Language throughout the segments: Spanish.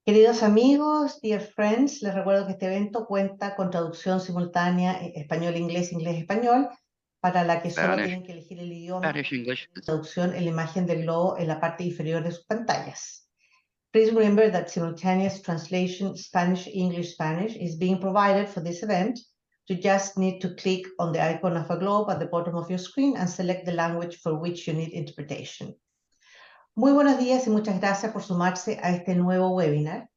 Queridos amigos, dear friends, les recuerdo que este evento cuenta con traducción simultánea español-inglés, inglés-español, para la que solo Spanish, tienen que elegir el idioma, Spanish, English. traducción en la imagen del globo en la parte inferior de sus pantallas. Please remember that simultaneous translation Spanish-English-Spanish is being provided for this event. You just need to click on the icon of a globe at the bottom of your screen and select the language for which you need interpretation. Muy buenos días y muchas gracias por sumarse a este nuevo webinar,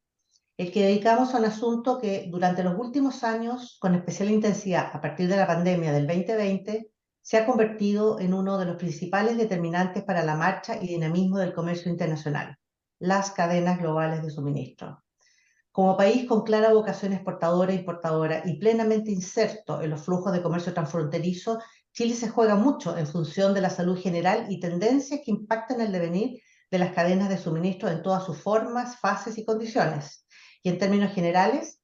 el que dedicamos a un asunto que durante los últimos años, con especial intensidad a partir de la pandemia del 2020, se ha convertido en uno de los principales determinantes para la marcha y dinamismo del comercio internacional: las cadenas globales de suministro. Como país con clara vocación exportadora e importadora y plenamente inserto en los flujos de comercio transfronterizo, Chile se juega mucho en función de la salud general y tendencias que impactan el devenir de las cadenas de suministro en todas sus formas, fases y condiciones. Y en términos generales,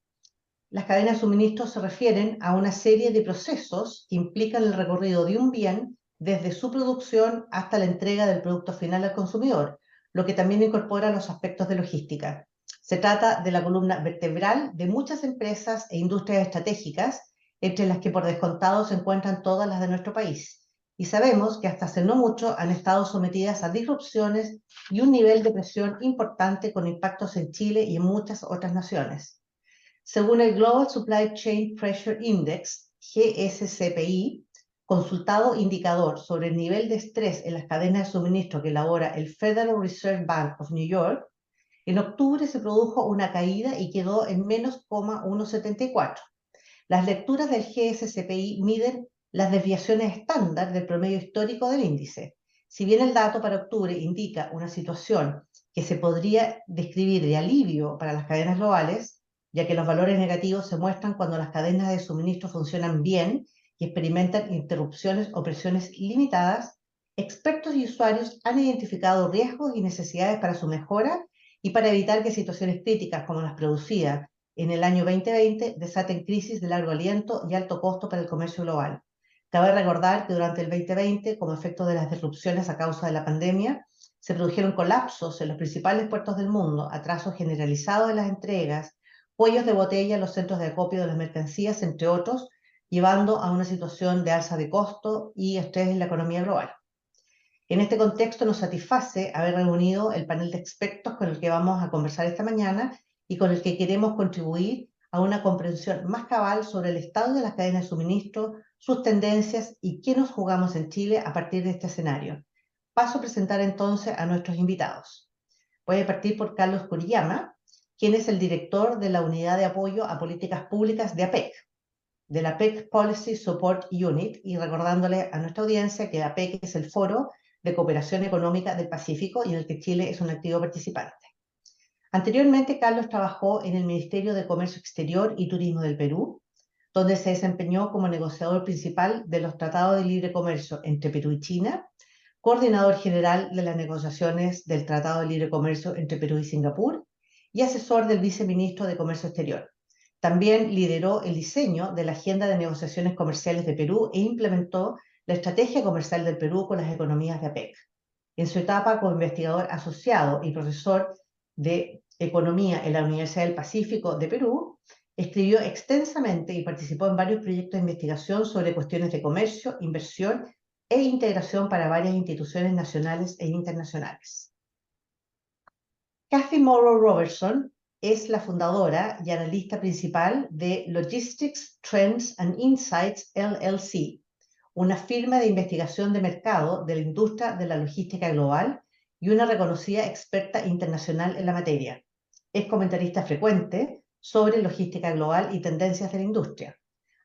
las cadenas de suministro se refieren a una serie de procesos que implican el recorrido de un bien desde su producción hasta la entrega del producto final al consumidor, lo que también incorpora los aspectos de logística. Se trata de la columna vertebral de muchas empresas e industrias estratégicas, entre las que por descontado se encuentran todas las de nuestro país. Y sabemos que hasta hace no mucho han estado sometidas a disrupciones y un nivel de presión importante con impactos en Chile y en muchas otras naciones. Según el Global Supply Chain Pressure Index, GSCPI, consultado indicador sobre el nivel de estrés en las cadenas de suministro que elabora el Federal Reserve Bank of New York, en octubre se produjo una caída y quedó en menos 0,174. Las lecturas del GSCPI miden las desviaciones estándar del promedio histórico del índice. Si bien el dato para octubre indica una situación que se podría describir de alivio para las cadenas globales, ya que los valores negativos se muestran cuando las cadenas de suministro funcionan bien y experimentan interrupciones o presiones limitadas, expertos y usuarios han identificado riesgos y necesidades para su mejora y para evitar que situaciones críticas como las producidas en el año 2020 desaten crisis de largo aliento y alto costo para el comercio global. Cabe recordar que durante el 2020, como efecto de las disrupciones a causa de la pandemia, se produjeron colapsos en los principales puertos del mundo, atrasos generalizados en las entregas, cuellos de botella en los centros de acopio de las mercancías, entre otros, llevando a una situación de alza de costo y estrés en la economía global. En este contexto nos satisface haber reunido el panel de expertos con el que vamos a conversar esta mañana y con el que queremos contribuir a una comprensión más cabal sobre el estado de las cadenas de suministro, sus tendencias y qué nos jugamos en Chile a partir de este escenario. Paso a presentar entonces a nuestros invitados. Voy a partir por Carlos Kuriyama, quien es el director de la Unidad de Apoyo a Políticas Públicas de APEC, de la APEC Policy Support Unit, y recordándole a nuestra audiencia que APEC es el Foro de Cooperación Económica del Pacífico y en el que Chile es un activo participante. Anteriormente, Carlos trabajó en el Ministerio de Comercio Exterior y Turismo del Perú, donde se desempeñó como negociador principal de los tratados de libre comercio entre Perú y China, coordinador general de las negociaciones del Tratado de Libre Comercio entre Perú y Singapur y asesor del viceministro de Comercio Exterior. También lideró el diseño de la Agenda de Negociaciones Comerciales de Perú e implementó la Estrategia Comercial del Perú con las economías de APEC. En su etapa como investigador asociado y profesor de Economía en la Universidad del Pacífico de Perú, escribió extensamente y participó en varios proyectos de investigación sobre cuestiones de comercio, inversión e integración para varias instituciones nacionales e internacionales. Kathy Morrow Robertson es la fundadora y analista principal de Logistics, Trends and Insights LLC, una firma de investigación de mercado de la industria de la logística global y una reconocida experta internacional en la materia. Es comentarista frecuente sobre logística global y tendencias de la industria.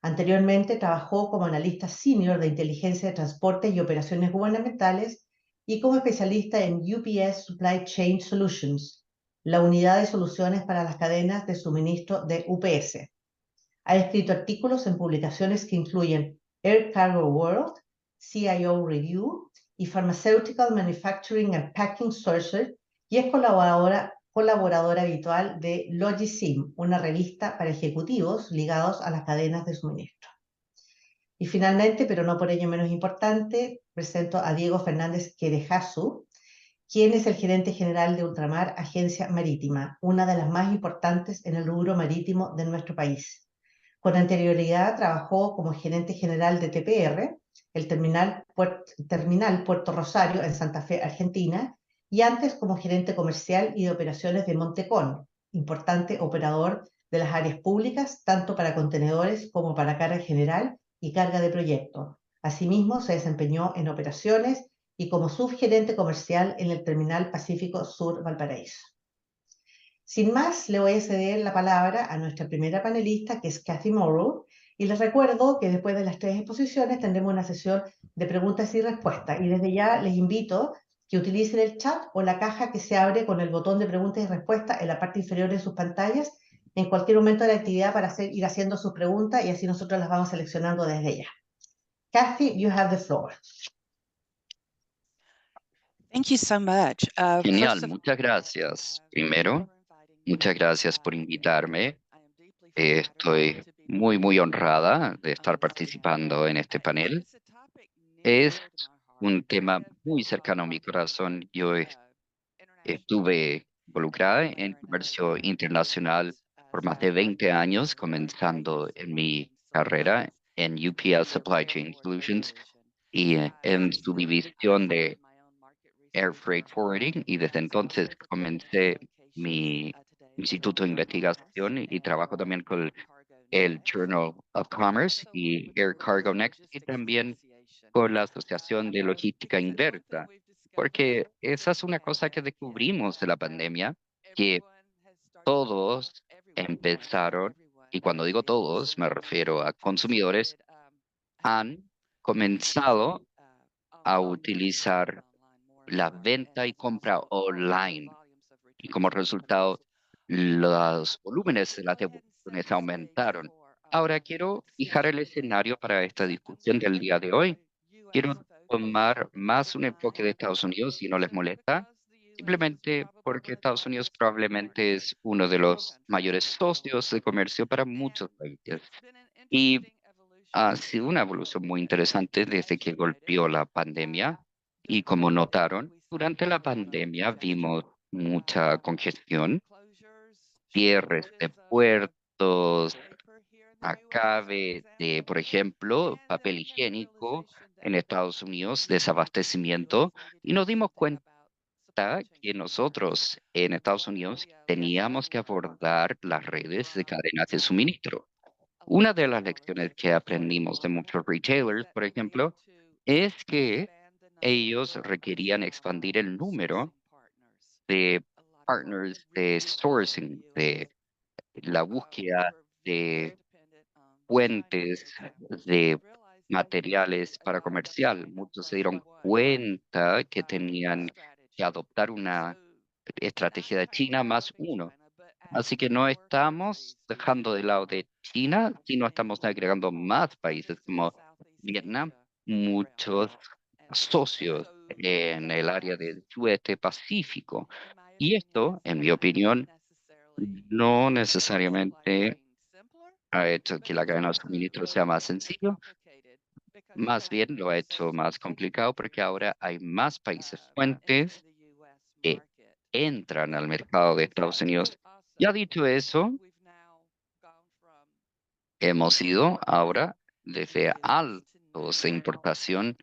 Anteriormente trabajó como analista senior de inteligencia de transporte y operaciones gubernamentales y como especialista en UPS Supply Chain Solutions, la unidad de soluciones para las cadenas de suministro de UPS. Ha escrito artículos en publicaciones que incluyen Air Cargo World, CIO Review y Pharmaceutical Manufacturing and Packing Sources, y es colaboradora habitual de Logisim, una revista para ejecutivos ligados a las cadenas de suministro. Y finalmente, pero no por ello menos importante, presento a Diego Fernández Querejasu, quien es el gerente general de Ultramar Agencia Marítima, una de las más importantes en el rubro marítimo de nuestro país. Con anterioridad trabajó como gerente general de TPR, el terminal Puerto Rosario en Santa Fe, Argentina, y antes como gerente comercial y de operaciones de Montecón, importante operador de las áreas públicas, tanto para contenedores como para carga general y carga de proyecto. Asimismo, se desempeñó en operaciones y como subgerente comercial en el Terminal Pacífico Sur Valparaíso. Sin más, le voy a ceder la palabra a nuestra primera panelista, que es Kathy Morrow, y les recuerdo que después de las 3 exposiciones tendremos una sesión de preguntas y respuestas, y desde ya les invito que utilicen el chat o la caja que se abre con el botón de preguntas y respuestas en la parte inferior de sus pantallas en cualquier momento de la actividad para ir haciendo sus preguntas y así nosotros las vamos seleccionando desde ya. Kathy, you have the floor. Thank you so much. Genial, muchas gracias. Primero, muchas gracias por invitarme. Estoy muy honrada de estar participando en este panel. Es un tema muy cercano a mi corazón. Yo estuve involucrada en comercio internacional por más de 20 años, comenzando en mi carrera en UPS Supply Chain Solutions y en su división de Air Freight Forwarding, y desde entonces comencé mi instituto de investigación y trabajo también con el Journal of Commerce y Air Cargo Next, y también con la Asociación de Logística Inversa, porque esa es una cosa que descubrimos de la pandemia, que todos empezaron, y cuando digo todos me refiero a consumidores, han comenzado a utilizar la venta y compra online, y como resultado los volúmenes de las devoluciones aumentaron. Ahora quiero fijar el escenario para esta discusión del día de hoy. Quiero tomar más un enfoque de Estados Unidos, si no les molesta, simplemente porque Estados Unidos probablemente es uno de los mayores socios de comercio para muchos países. Y ha sido una evolución muy interesante desde que golpeó la pandemia. Y como notaron, durante la pandemia vimos mucha congestión, cierres de puertos, acabe de, por ejemplo, papel higiénico en Estados Unidos, desabastecimiento, y nos dimos cuenta que nosotros en Estados Unidos teníamos que abordar las redes de cadenas de suministro. Una de las lecciones que aprendimos de muchos retailers, por ejemplo, es que ellos requerían expandir el número de partners de sourcing, de la búsqueda de fuentes de materiales para comercial. Muchos se dieron cuenta que tenían que adoptar una estrategia de China más uno. Así que no estamos dejando de lado de China, sino estamos agregando más países como Vietnam, muchos socios en el área del sudeste Pacífico. Y esto, en mi opinión, no necesariamente ha hecho que la cadena de suministro sea más sencillo, más bien lo ha hecho más complicado porque ahora hay más países fuentes que entran al mercado de Estados Unidos. Ya dicho eso, hemos ido ahora desde altos de importación,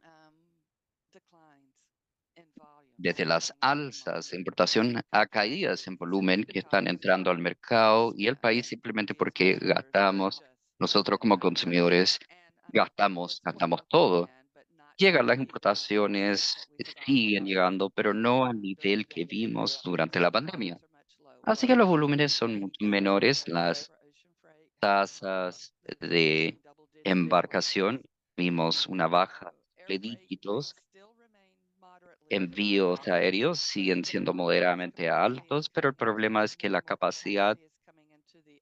desde las alzas de importación a caídas en volumen que están entrando al mercado, y el país simplemente porque gastamos, nosotros como consumidores gastamos todo. Llegan las importaciones, siguen llegando, pero no al nivel que vimos durante la pandemia. Así que los volúmenes son mucho menores, las tasas de embarcación, vimos una baja de dígitos, envíos aéreos siguen siendo moderadamente altos, pero el problema es que la capacidad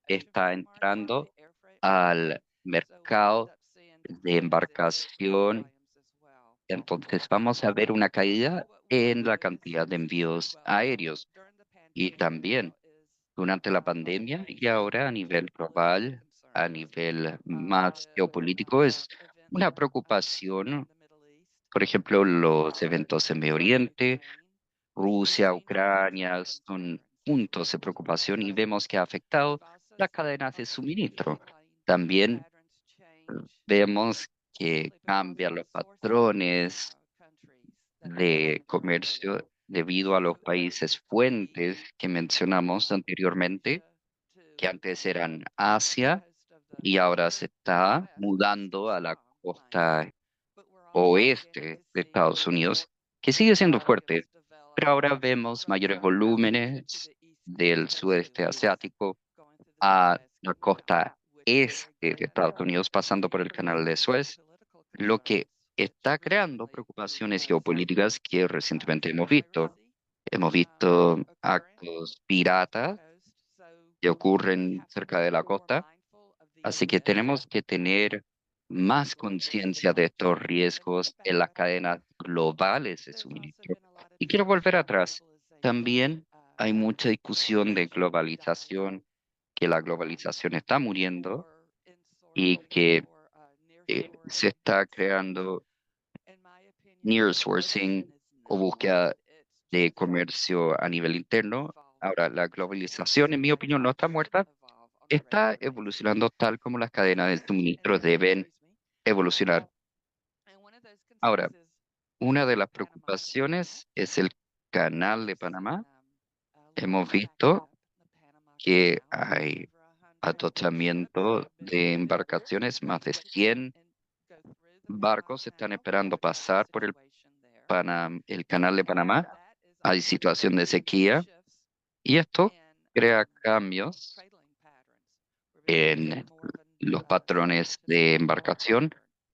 está entrando al mercado de embarcación. Entonces vamos a ver una caída en la cantidad de envíos aéreos, y también durante la pandemia y ahora a nivel global, a nivel más geopolítico, es una preocupación, por ejemplo, los eventos en Medio Oriente, Rusia, Ucrania, son puntos de preocupación y vemos que ha afectado las cadenas de suministro. También vemos que cambian los patrones de comercio debido a los países fuentes que mencionamos anteriormente, que antes eran Asia y ahora se está mudando a la costa oeste de Estados Unidos, que sigue siendo fuerte, pero ahora vemos mayores volúmenes del sudeste asiático a la costa este de Estados Unidos, pasando por el canal de Suez, lo que está creando preocupaciones geopolíticas que recientemente hemos visto. Hemos visto actos piratas que ocurren cerca de la costa, así que tenemos que tener más conciencia de estos riesgos en las cadenas globales de suministro. Y quiero volver atrás. También hay mucha discusión de globalización, que la globalización está muriendo y que se está creando nearshoring o búsqueda de comercio a nivel interno. Ahora, la globalización, en mi opinión, no está muerta, está evolucionando tal como las cadenas de suministro deben evolucionar. Ahora, una de las preocupaciones es el canal de Panamá. Hemos visto que hay atostamiento de embarcaciones, más de 100 barcos están esperando pasar por el canal de Panamá. Hay situación de sequía y esto crea cambios en los patrones de embarcación,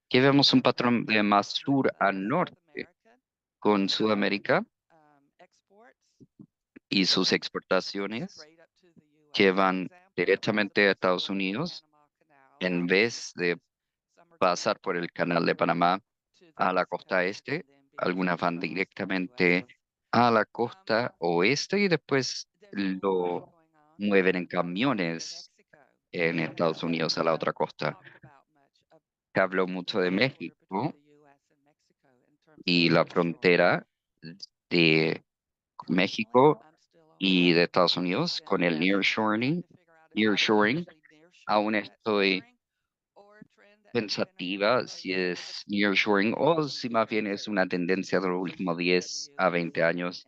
que vemos un patrón de más sur a norte con Sudamérica y sus exportaciones que van directamente a Estados Unidos en vez de pasar por el canal de Panamá a la costa este. Algunas van directamente a la costa oeste y después lo mueven en camiones en Estados Unidos a la otra costa. Se habló mucho de México y la frontera de México y de Estados Unidos con el nearshoring. Aún estoy pensativa si es nearshoring o si más bien es una tendencia de los últimos 10 a 20 años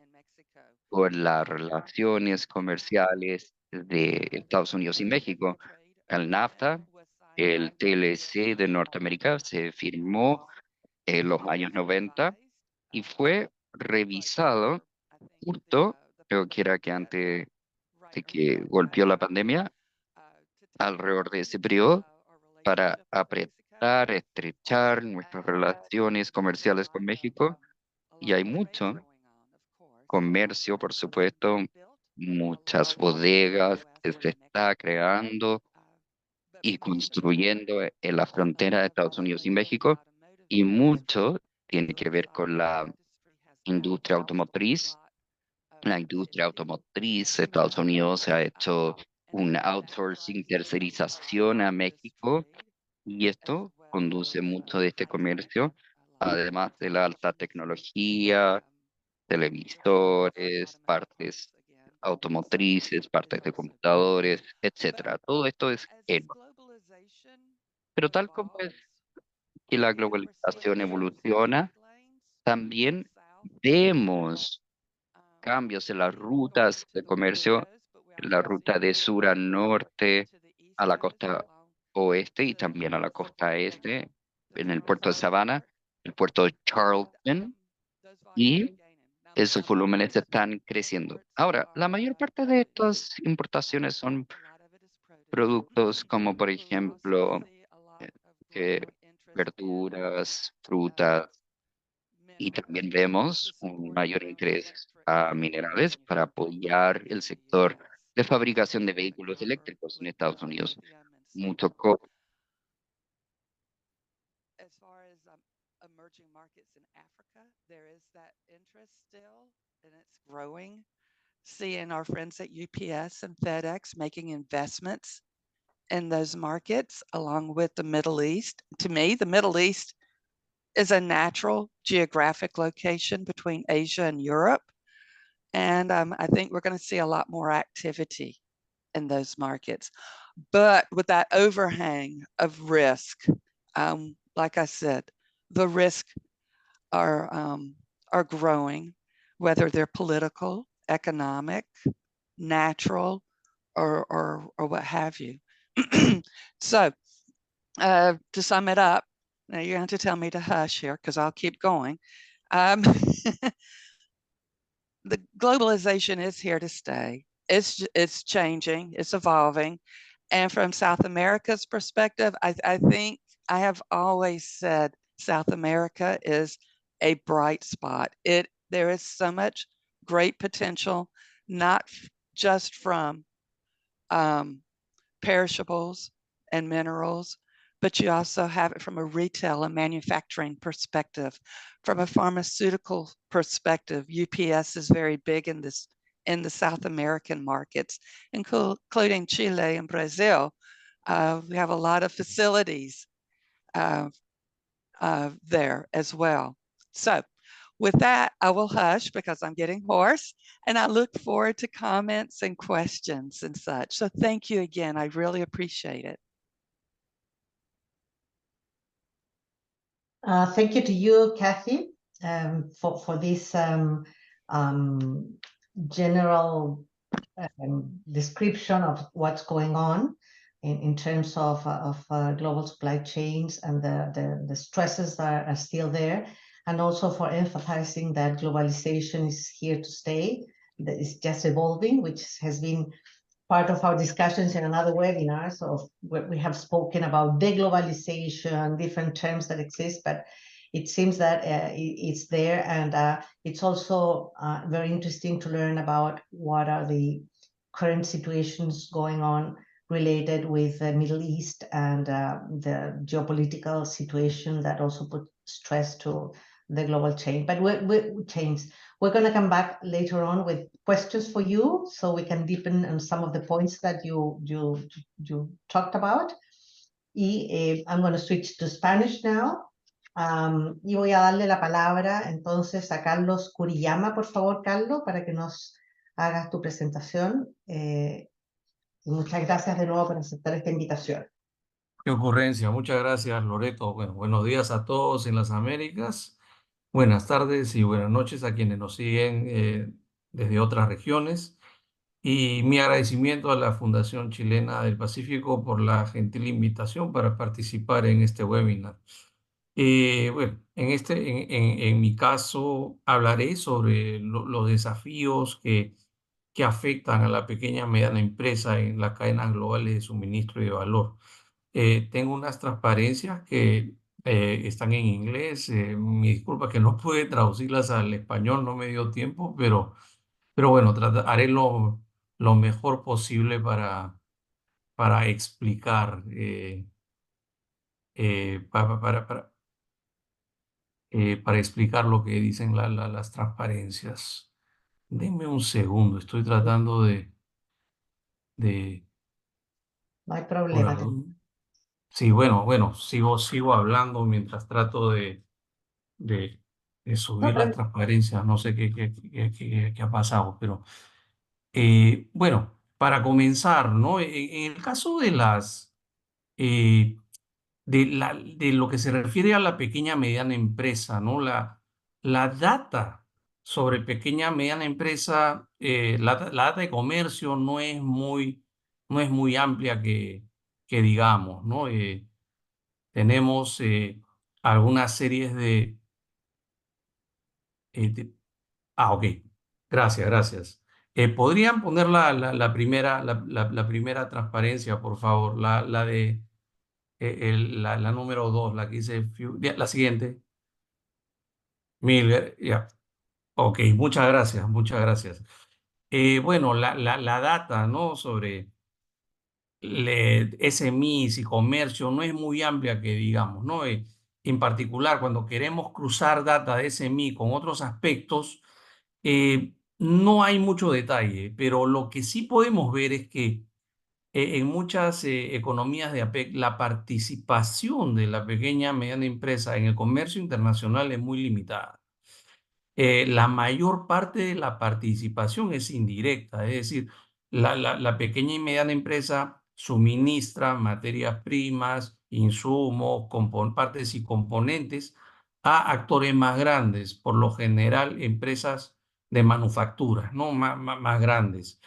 por las relaciones comerciales de Estados Unidos y México. El NAFTA, el TLC de Norteamérica, se firmó en los años 90 y fue revisado justo, creo que era que antes de que golpeó la pandemia, alrededor de ese periodo, para apretar, estrechar nuestras relaciones comerciales con México. Y hay mucho comercio, por supuesto, muchas bodegas que se está creando y construyendo en la frontera de Estados Unidos y México, y mucho tiene que ver con la industria automotriz. La industria automotriz de Estados Unidos se ha hecho un outsourcing, tercerización a México, y esto conduce mucho de este comercio, además de la alta tecnología, televisores, partes automotrices, partes de computadores, etcétera. Todo esto es enorme. Pero tal como es que la globalización evoluciona, también vemos cambios en las rutas de comercio, la ruta de sur a norte, a la costa oeste y también a la costa este, en el puerto de Savannah, el puerto de Charleston, y esos volúmenes están creciendo. Ahora, la mayor parte de estas importaciones son productos como, por ejemplo, eh, eh, verduras, frutas, y también vemos un mayor interés a minerales para apoyar el sector de fabricación de vehículos eléctricos en Estados Unidos. Mucho as far as emerging markets in Africa, there is that interest still, and it's growing. Seeing our friends at UPS and FedEx making investments in those markets along with the Middle East. To me, the Middle East is a natural geographic location between Asia and Europe. And I think we're going to see a lot more activity in those markets. But with that overhang of risk, like I said, the risk are growing, whether they're political, economic, natural, or what have you. So to sum it up, now you're going to tell me to hush here because I'll keep going. The globalization is here to stay. It's changing, it's evolving. And from South America's perspective, I think I have always said South America is a bright spot. There is so much great potential, not just from perishables and minerals, but you also have it from a retail and manufacturing perspective. From a pharmaceutical perspective, UPS is very big in the South American markets, including Chile and Brazil. We have a lot of facilities there as well. So with that, I will hush because I'm getting hoarse, and I look forward to comments and questions and such. So thank you again. I really appreciate it. Thank you to you, Kathy, for this general description of what's going on in terms of global supply chains and the stresses that are still there, and also for emphasizing that globalization is here to stay, that it's just evolving, which has been part of our discussions in another webinar. So we have spoken about deglobalization, different terms that exist, but it seems that it's there. And it's also very interesting to learn about what are the current situations going on related with the Middle East and the geopolitical situation that also put stress to the global chain. But we're going to come back later on with questions for you, so we can deepen on some of the points that you talked about. Y I'm going to switch to Spanish now. Y voy a darle la palabra entonces a Carlos Kuriyama. Por favor, Carlos, para que nos hagas tu presentación. Y muchas gracias de nuevo por aceptar esta invitación. Qué ocurrencia. Muchas gracias, Loreto. Bueno, buenos días a todos en las Américas. Buenas tardes y buenas noches a quienes nos siguen desde otras regiones. Y mi agradecimiento a la Fundación Chilena del Pacífico por la gentil invitación para participar en este webinar. Bueno, en mi caso hablaré sobre los desafíos que afectan a la pequeña y mediana empresa en las cadenas globales de suministro y de valor. Tengo unas transparencias que están en inglés. Mi disculpa que no pude traducirlas al español, no me dio tiempo, pero bueno, haré lo mejor posible para explicar, para explicar lo que dicen las transparencias. Denme un segundo, estoy tratando de No hay problema. Sí, bueno, sigo hablando mientras trato de subir las transparencias. No sé qué ha pasado, pero bueno, para comenzar, ¿no? En el caso de de lo que se refiere a la pequeña mediana empresa, ¿no? La data sobre pequeña mediana empresa, la data de comercio no es muy amplia que digamos, ¿no? Tenemos algunas series ok, gracias. ¿Podrían poner la primera transparencia, por favor? La de la número 2, la que dice la siguiente. Mil, ya. Ok, muchas gracias. Bueno, la data, ¿no? Sobre SMEs y comercio no es muy amplia que digamos, ¿no? En particular, cuando queremos cruzar data de SME con otros aspectos, no hay mucho detalle, pero lo que sí podemos ver es que En muchas economías de APEC, la participación de la pequeña y mediana empresa en el comercio internacional es muy limitada. La mayor parte de la participación es indirecta, es decir, la pequeña y mediana empresa suministra materias primas, insumos, partes y componentes a actores más grandes, por lo general empresas de manufactura, ¿no? Más grandes.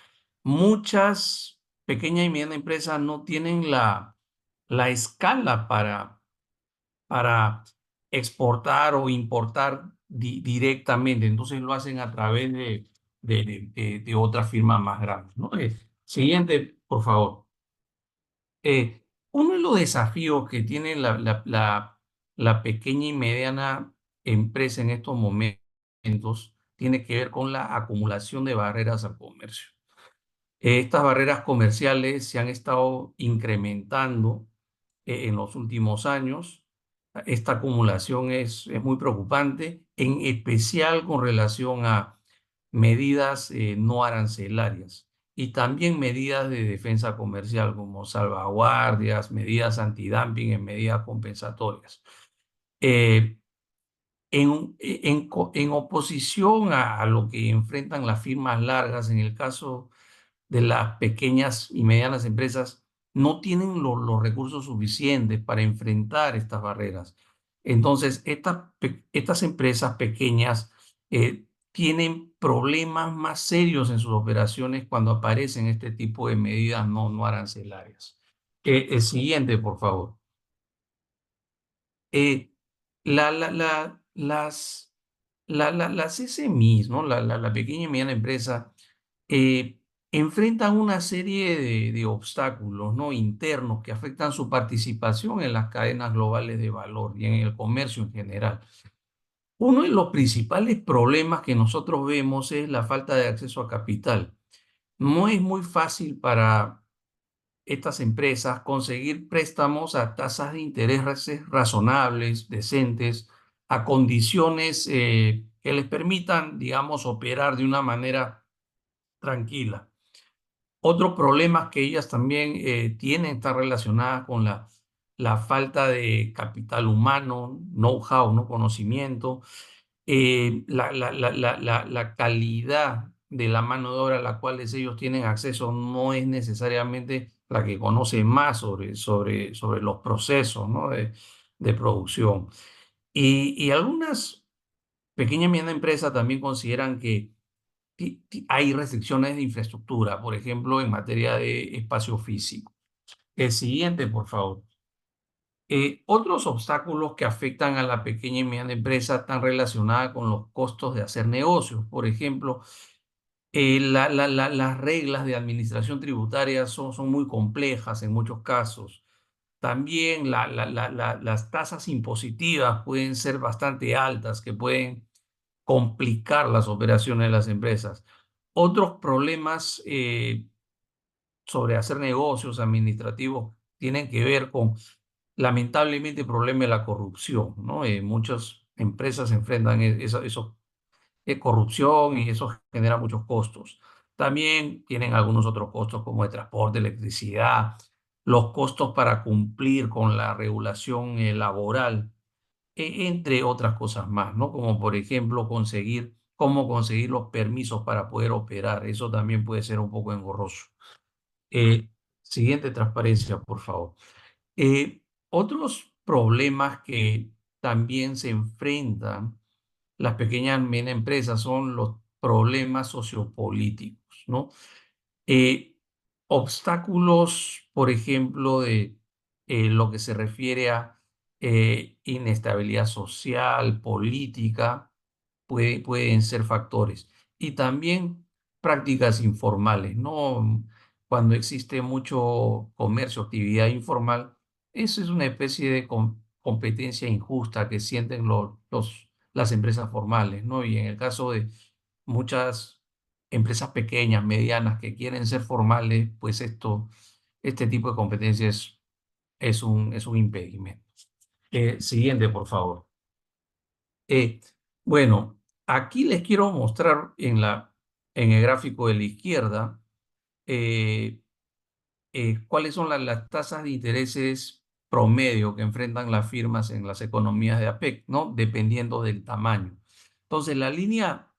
Muchas pequeñas y medianas empresas no tienen la escala para exportar o importar directamente, entonces lo hacen a través de otras firmas más grandes, ¿no? Siguiente, por favor. Uno de los desafíos que tiene la pequeña y mediana empresa en estos momentos tiene que ver con la acumulación de barreras al comercio. Estas barreras comerciales se han estado incrementando en los últimos años. Esta acumulación es muy preocupante, en especial con relación a medidas no arancelarias y también medidas de defensa comercial como salvaguardias, medidas antidumping en medidas compensatorias. Eh, en oposición a lo que enfrentan las firmas largas, en el caso de las pequeñas y medianas empresas, no tienen los recursos suficientes para enfrentar estas barreras. Entonces, estas empresas pequeñas tienen problemas más serios en sus operaciones cuando aparecen este tipo de medidas no arancelarias. El siguiente, por favor. Eh, la, la, la, las SMEs, ¿no? La pequeña y mediana empresa, eh, enfrentan una serie de obstáculos, ¿no? Internos que afectan su participación en las cadenas globales de valor y en el comercio en general. Uno de los principales problemas que nosotros vemos es la falta de acceso a capital. No es muy fácil para estas empresas conseguir préstamos a tasas de interés razonables, decentes, a condiciones que les permitan, digamos, operar de una manera tranquila. Otros problemas que ellas también tienen están relacionadas con la falta de capital humano, know-how, no conocimiento, la calidad de la mano de obra a la cual ellos tienen acceso no es necesariamente la que conoce más sobre los procesos, ¿no? de producción. Y algunas pequeñas y medianas empresas también consideran que hay restricciones de infraestructura, por ejemplo, en materia de espacio físico. El siguiente, por favor. Otros obstáculos que afectan a la pequeña y mediana empresa están relacionados con los costos de hacer negocios. Por ejemplo, las reglas de administración tributaria son muy complejas en muchos casos. También las tasas impositivas pueden ser bastante altas, que pueden complicar las operaciones de las empresas. Otros problemas sobre hacer negocios administrativos tienen que ver con, lamentablemente, el problema de la corrupción, ¿no? Muchas empresas enfrentan eso, corrupción y eso genera muchos costos. También tienen algunos otros costos como el transporte, electricidad, los costos para cumplir con la regulación laboral, entre otras cosas más, ¿no? Como por ejemplo cómo conseguir los permisos para poder operar. Eso también puede ser un poco engorroso. Eh, Siguiente transparencia, por favor. Otros problemas que también se enfrentan las pequeñas y medianas empresas son los problemas sociopolíticos, ¿no? Obstáculos, por ejemplo, de lo que se refiere a inestabilidad social, política, pueden ser factores. Y también prácticas informales, ¿no? Cuando existe mucho comercio, actividad informal, eso es una especie de competencia injusta que sienten las empresas formales, ¿no? Y en el caso de muchas empresas pequeñas, medianas, que quieren ser formales, pues este tipo de competencia es un impedimento. Siguiente, por favor. Eh, bueno, aquí les quiero mostrar en el gráfico de la izquierda, eh, cuáles son las tasas de intereses promedio que enfrentan las firmas en las economías de APEC, ¿no? Dependiendo del tamaño. Entonces, la línea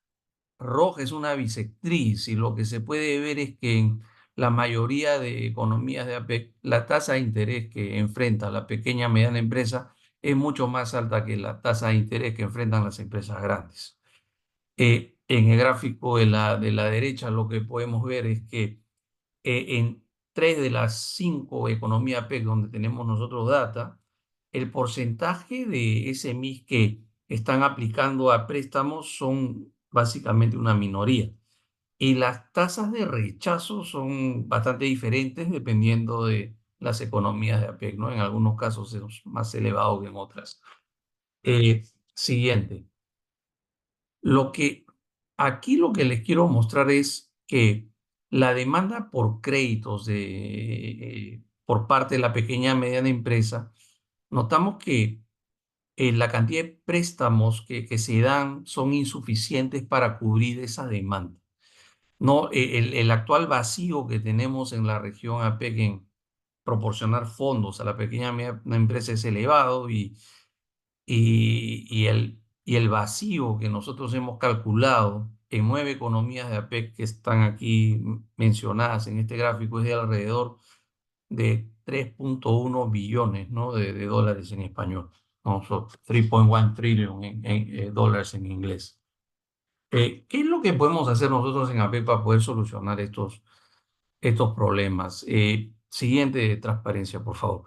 roja es una bisectriz y lo que se puede ver es que en la mayoría de economías de APEC, la tasa de interés que enfrenta la pequeña y mediana empresa es mucho más alta que la tasa de interés que enfrentan las empresas grandes. En el gráfico de la derecha lo que podemos ver es que en 3 de las 5 economías APEC donde tenemos nosotros data, el porcentaje de SMEs que están aplicando a préstamos son básicamente una minoría. Y las tasas de rechazo son bastante diferentes dependiendo de las economías de APEC, ¿no? En algunos casos es más elevado que en otras. Siguiente. Aquí lo que les quiero mostrar es que la demanda por créditos por parte de la pequeña y mediana empresa, notamos que la cantidad de préstamos que se dan son insuficientes para cubrir esa demanda. No, el actual vacío que tenemos en la región APEC en proporcionar fondos a la pequeña y mediana empresa es elevado y el vacío que nosotros hemos calculado en 9 economías de APEC que están aquí mencionadas en este gráfico es de alrededor de 3.1 billones, ¿no? de dólares en español, ¿no? So, 3.1 trillion en dólares en inglés. ¿Qué es lo que podemos hacer nosotros en APEC para poder solucionar estos problemas? Siguiente transparencia, por favor.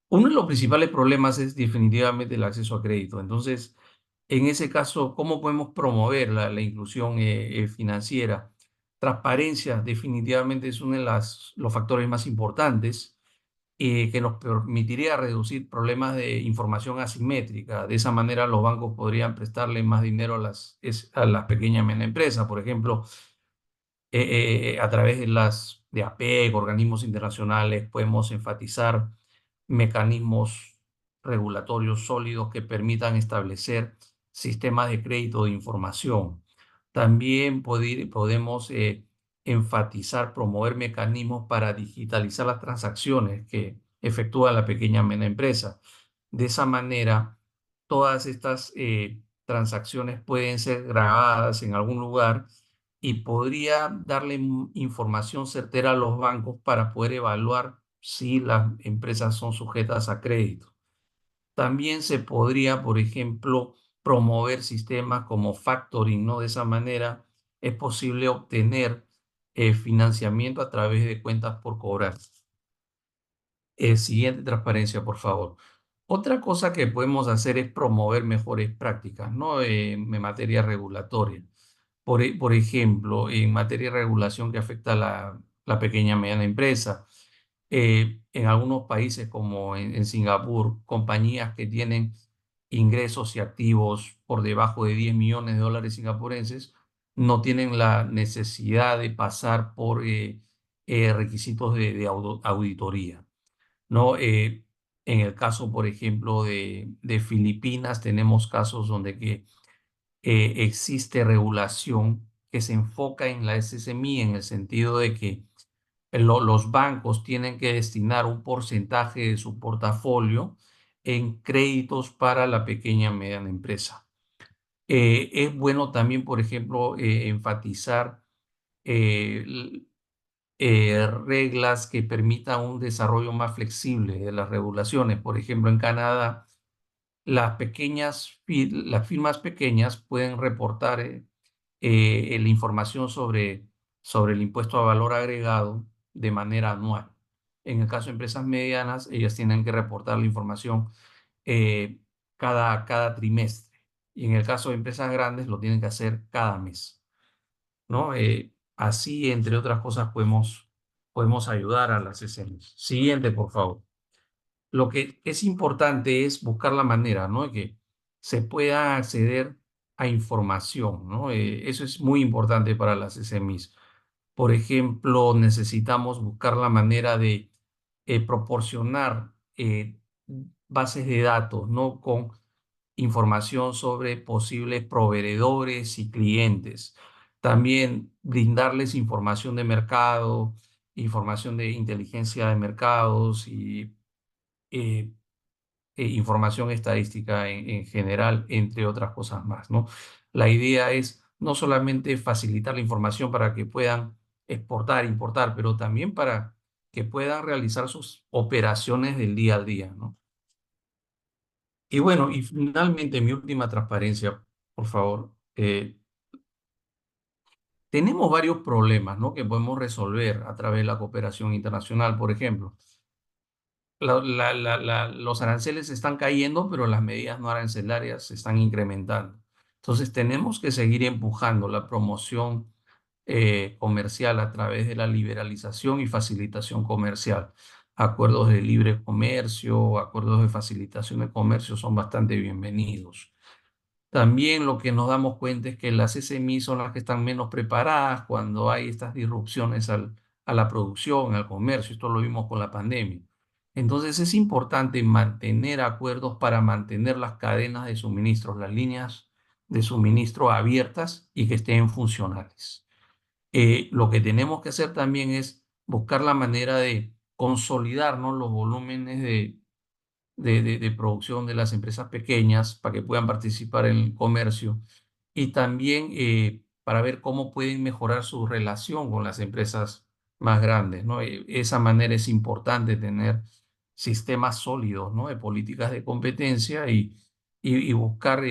Uno de los principales problemas es definitivamente el acceso a crédito. Entonces, en ese caso, ¿cómo podemos promover la inclusión financiera? Transparencia definitivamente es uno de los factores más importantes que nos permitiría reducir problemas de información asimétrica. De esa manera, los bancos podrían prestarle más dinero a las pequeñas y medianas empresas. Por ejemplo, a través de APEC, organismos internacionales, podemos enfatizar mecanismos regulatorios sólidos que permitan establecer sistemas de crédito de información. También podemos enfatizar, promover mecanismos para digitalizar las transacciones que efectúa la pequeña y mediana empresa. De esa manera, todas estas transacciones pueden ser grabadas en algún lugar y podría darle información certera a los bancos para poder evaluar si las empresas son sujetas a crédito. También se podría, por ejemplo, promover sistemas como factoring, ¿no? De esa manera es posible obtener financiamiento a través de cuentas por cobrar. Siguiente transparencia, por favor. Otra cosa que podemos hacer es promover mejores prácticas, ¿no? En materia regulatoria. Por ejemplo, en materia de regulación que afecta a la pequeña y mediana empresa, en algunos países como en Singapur, compañías que tienen ingresos y activos por debajo de 10 millones de dólares singapurenses no tienen la necesidad de pasar por requisitos de auditoría, ¿no? En el caso, por ejemplo, de Filipinas, tenemos casos donde existe regulación que se enfoca en la SSMI en el sentido de que los bancos tienen que destinar un porcentaje de su portafolio en créditos para la pequeña y mediana empresa. Es bueno también, por ejemplo, enfatizar reglas que permitan un desarrollo más flexible de las regulaciones. Por ejemplo, en Canadá, las firmas pequeñas pueden reportar la información sobre el impuesto a valor agregado de manera anual. En el caso de empresas medianas, ellas tienen que reportar la información cada trimestre. Y en el caso de empresas grandes, lo tienen que hacer cada mes, ¿no? Así, entre otras cosas, podemos ayudar a las SMEs. Siguiente, por favor. Lo que es importante es buscar la manera, ¿no? De que se pueda acceder a información, ¿no? Eso es muy importante para las SMEs. Por ejemplo, necesitamos buscar la manera de proporcionar bases de datos, ¿no? Con información sobre posibles proveedores y clientes. También brindarles información de mercado información de inteligencia de mercados y información estadística en general, entre otras cosas más, ¿no? La idea es no solamente facilitar la información para que puedan exportar, importar, pero también para que puedan realizar sus operaciones del día a día, ¿no? Y bueno, y finalmente mi última transparencia, por favor. Tenemos varios problemas, ¿no?, que podemos resolver a través de la cooperación internacional. Por ejemplo, los aranceles están cayendo, pero las medidas no arancelarias se están incrementando. Entonces, tenemos que seguir empujando la promoción comercial a través de la liberalización y facilitación comercial. Acuerdos de libre comercio, acuerdos de facilitación de comercio son bastante bienvenidos. También lo que nos damos cuenta es que las SMI son las que están menos preparadas cuando hay estas disrupciones a la producción, al comercio. Esto lo vimos con la pandemia. Entonces es importante mantener acuerdos para mantener las cadenas de suministros, las líneas de suministro abiertas y que estén funcionales. Lo que tenemos que hacer también es buscar la manera de consolidar, ¿no?, los volúmenes de producción de las empresas pequeñas para que puedan participar en el comercio y también para ver cómo pueden mejorar su relación con las empresas más grandes, ¿no? Esa manera es importante tener sistemas sólidos, ¿no?, de políticas de competencia y buscar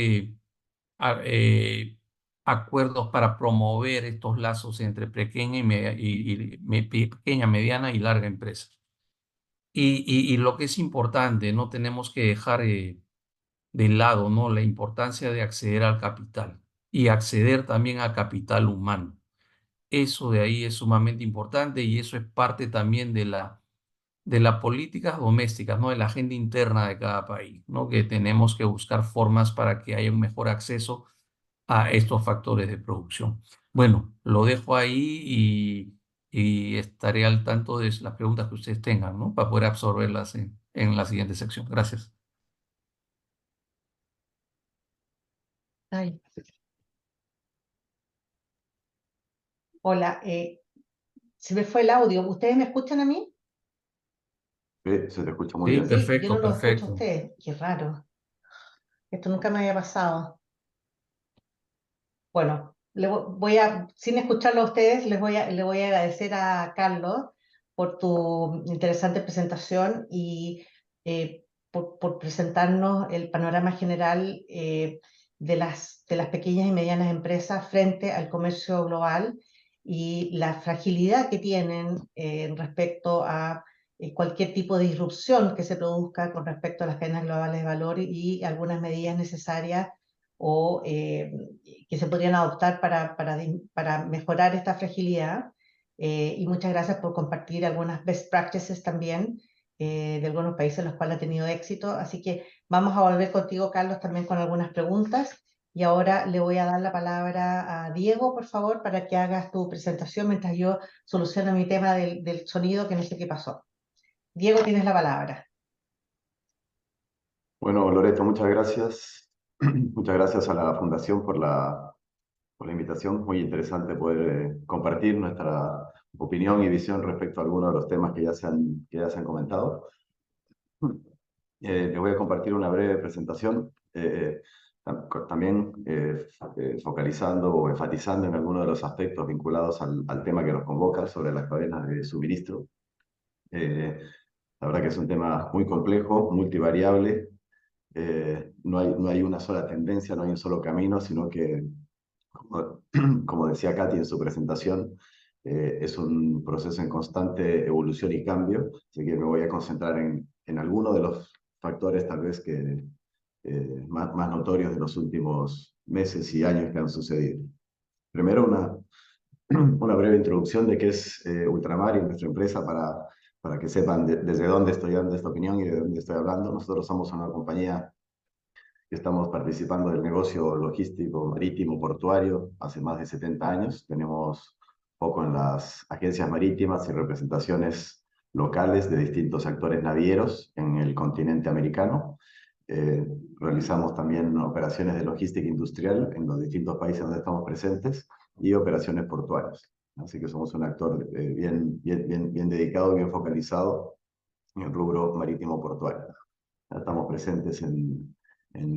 acuerdos para promover estos lazos entre pequeña, pequeña, mediana y larga empresa. Y lo que es importante, no tenemos que dejar de lado, ¿no?, la importancia de acceder al capital y acceder también al capital humano. Eso de ahí es sumamente importante y eso es parte también de las políticas domésticas, ¿no?, de la agenda interna de cada país, ¿no?, que tenemos que buscar formas para que haya un mejor acceso a estos factores de producción. Bueno, lo dejo ahí y estaré al tanto de las preguntas que ustedes tengan, ¿no?, para poder absorberlas en la siguiente sección. Gracias. Ay. Hola, se me fue el audio. ¿Ustedes me escuchan a mí? Se te escucha muy Sí, bien. Sí, yo perfecto, no los escucho a perfecto. ustedes. Qué raro. Esto nunca me había pasado. Bueno, sin escucharlo a ustedes, le voy a agradecer a Carlos por tu interesante presentación y por presentarnos el panorama general de las pequeñas y medianas empresas frente al comercio global y la fragilidad que tienen respecto a cualquier tipo de disrupción que se produzca con respecto a las cadenas globales de valor y algunas medidas necesarias o que se podrían adoptar para mejorar esta fragilidad. Y muchas gracias por compartir algunas best practices también de algunos países en los cuales ha tenido éxito. Así que vamos a volver contigo, Carlos, también con algunas preguntas. Y ahora le voy a dar la palabra a Diego, por favor, para que hagas tu presentación mientras yo soluciono mi tema del sonido, que no sé qué pasó. Diego, tienes la palabra. Bueno, Loreto, muchas gracias. Muchas gracias a la Fundación por la invitación. Muy interesante poder compartir nuestra opinión y visión respecto a algunos de los temas que ya se han comentado. Les voy a compartir una breve presentación, también focalizando o enfatizando en algunos de los aspectos vinculados al tema que nos convoca sobre las cadenas de suministro. La verdad que es un tema muy complejo, multivariable. No hay una sola tendencia, no hay un solo camino, sino que, como decía Katy en su presentación, es un proceso en constante evolución y cambio, así que me voy a concentrar en algunos de los factores tal vez que más notorios de los últimos meses y años que han sucedido. Primero, una breve introducción de qué es Ultramar y nuestra empresa para que sepan desde dónde estoy dando esta opinión y de dónde estoy hablando. Nosotros somos una compañía que estamos participando del negocio logístico marítimo portuario hace más de 70 años. Tenemos foco en las agencias marítimas y representaciones locales de distintos actores navieros en el continente americano. Realizamos también operaciones de logística industrial en los distintos países donde estamos presentes y operaciones portuarias. Así que somos un actor bien dedicado, bien focalizado en el rubro marítimo portuario. Estamos presentes en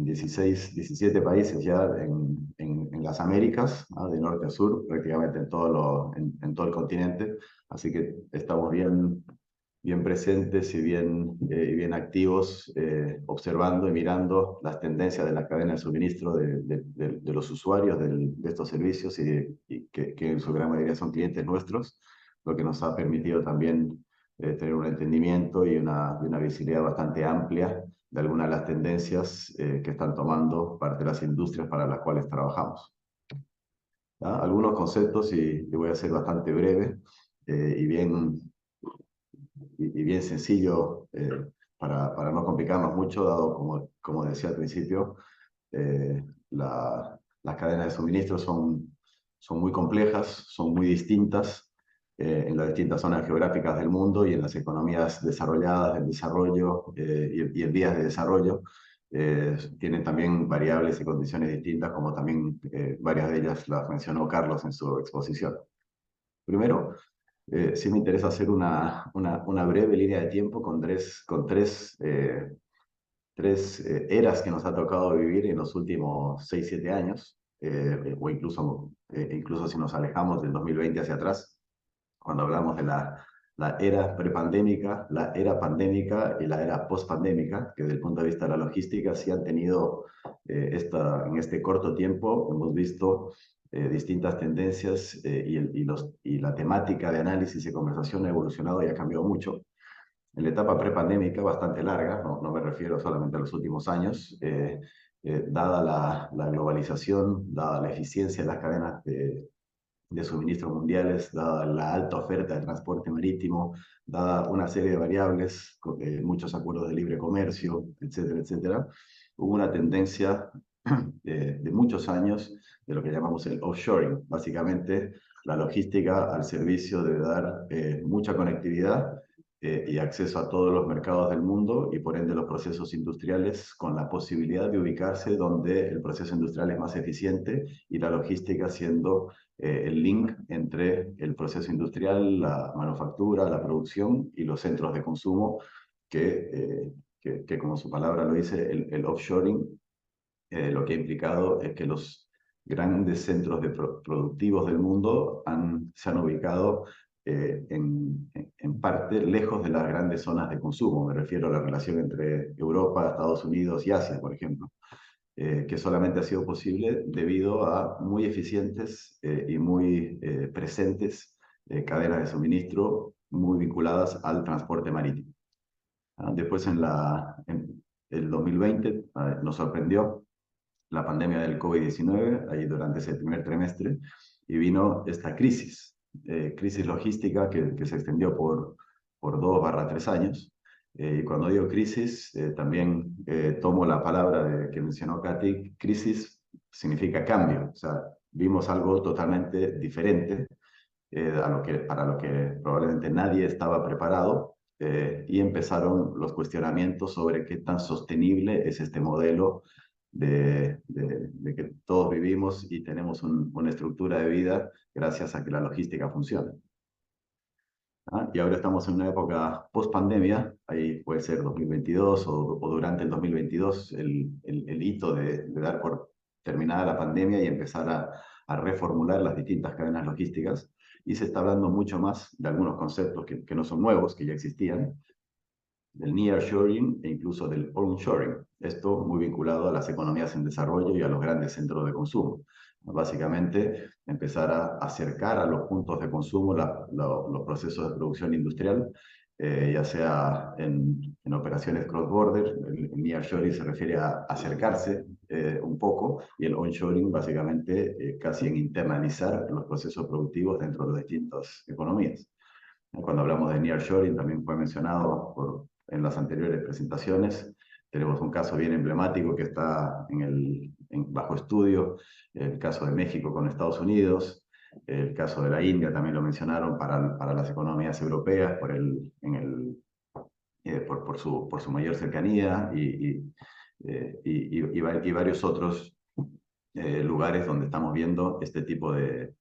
17 países ya en las Américas, ¿no? De norte a sur, prácticamente en todo el continente. Así que estamos bien presentes y bien activos, observando y mirando las tendencias de la cadena de suministro de los usuarios de estos servicios y que en su gran mayoría son clientes nuestros, lo que nos ha permitido también tener un entendimiento y una visibilidad bastante amplia de algunas de las tendencias que están tomando parte de las industrias para las cuales trabajamos. ¿Ya? Algunos conceptos, y voy a ser bastante breve y bien sencillo para no complicarnos mucho, dado, como decía al principio, las cadenas de suministro son muy complejas, son muy distintas en las distintas zonas geográficas del mundo y en las economías desarrolladas, el desarrollo y en vías de desarrollo. Tienen también variables y condiciones distintas, como también varias de ellas las mencionó Carlos en su exposición. Primero, sí me interesa hacer una breve línea de tiempo con tres eras que nos ha tocado vivir en los últimos 6-7 años, o incluso si nos alejamos del 2020 hacia atrás, cuando hablamos de la era prepandémica, la era pandémica y la era postpandémica, que desde el punto de vista de la logística sí han tenido, en este corto tiempo, hemos visto distintas tendencias y la temática de análisis y conversación ha evolucionado y ha cambiado mucho. En la etapa prepandémica, bastante larga, no me refiero solamente a los últimos años, dada la globalización, dada la eficiencia de las cadenas de suministro mundiales, dada la alta oferta de transporte marítimo, dada una serie de variables, muchos acuerdos de libre comercio, etcétera, etcétera, hubo una tendencia de muchos años de lo que llamamos el offshoring, básicamente la logística al servicio de dar mucha conectividad y acceso a todos los mercados del mundo y por ende los procesos industriales con la posibilidad de ubicarse donde el proceso industrial es más eficiente y la logística siendo el link entre el proceso industrial, la manufactura, la producción y los centros de consumo que como su palabra lo dice, el offshoring lo que ha implicado es que los grandes centros productivos del mundo se han ubicado en parte lejos de las grandes zonas de consumo. Me refiero a la relación entre Europa, Estados Unidos y Asia, por ejemplo, que solamente ha sido posible debido a muy eficientes y muy presentes cadenas de suministro muy vinculadas al transporte marítimo. Después, en el 2020, nos sorprendió la pandemia del COVID-19, ahí durante ese primer trimestre, y vino esta crisis logística que se extendió por 2-3 años. Y cuando digo crisis, también tomo la palabra que mencionó Katy, crisis significa cambio, o sea, vimos algo totalmente diferente para lo que probablemente nadie estaba preparado, y empezaron los cuestionamientos sobre qué tan sostenible es este modelo de que todos vivimos y tenemos una estructura de vida gracias a que la logística funciona. Y ahora estamos en una época post-pandemia, ahí puede ser 2022 o durante el 2022 el hito de dar por terminada la pandemia y empezar a reformular las distintas cadenas logísticas. Y se está hablando mucho más de algunos conceptos que no son nuevos, que ya existían, del nearshoring e incluso del onshoring. Esto muy vinculado a las economías en desarrollo y a los grandes centros de consumo. Básicamente, empezar a acercar a los puntos de consumo los procesos de producción industrial, ya sea en operaciones cross-border. El nearshoring se refiere a acercarse un poco, y el onshoring básicamente casi en internalizar los procesos productivos dentro de las distintas economías. Cuando hablamos de nearshoring, también fue mencionado en las anteriores presentaciones. Tenemos un caso bien emblemático que está bajo estudio, el caso de México con Estados Unidos, el caso de la India también lo mencionaron para las economías europeas por su mayor cercanía y varios otros lugares donde estamos viendo este tipo de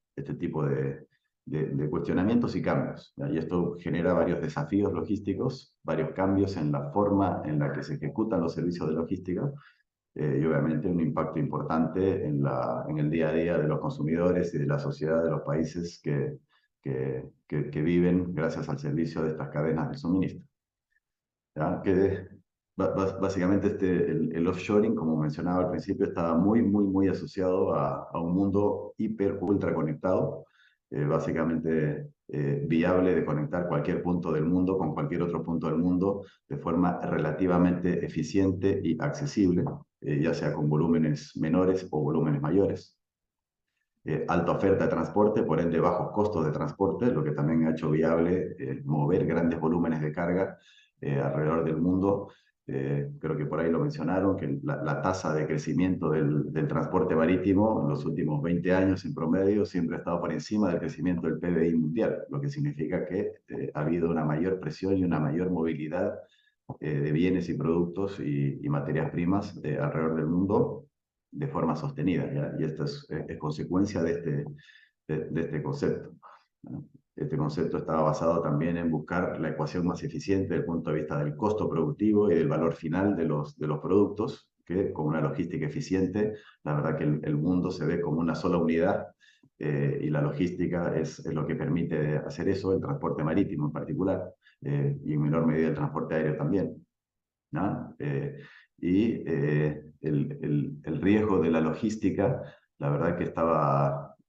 de cuestionamientos y cambios, ¿ya? Y esto genera varios desafíos logísticos, varios cambios en la forma en la que se ejecutan los servicios de logística, y obviamente un impacto importante en el día a día de los consumidores y de la sociedad de los países que viven gracias al servicio de estas cadenas de suministro. ¿Ya? Básicamente el offshoring, como mencionaba al principio, estaba muy asociado a un mundo ultra conectado, básicamente viable de conectar cualquier punto del mundo con cualquier otro punto del mundo de forma relativamente eficiente y accesible, ya sea con volúmenes menores o volúmenes mayores. Alta oferta de transporte, por ende bajos costos de transporte, lo que también ha hecho viable mover grandes volúmenes de carga alrededor del mundo. Creo que por ahí lo mencionaron, que la tasa de crecimiento del transporte marítimo en los últimos 20 años en promedio siempre ha estado por encima del crecimiento del PBI mundial, lo que significa que ha habido una mayor presión y una mayor movilidad de bienes y productos y materias primas alrededor del mundo de forma sostenida, ¿ya? Y esto es consecuencia de este concepto, ¿no? Este concepto estaba basado también en buscar la ecuación más eficiente desde el punto de vista del costo productivo y del valor final de los productos, que con una logística eficiente, la verdad que el mundo se ve como una sola unidad, y la logística es lo que permite hacer eso, el transporte marítimo en particular, y en menor medida el transporte aéreo también, ¿no? El riesgo de la logística, la verdad que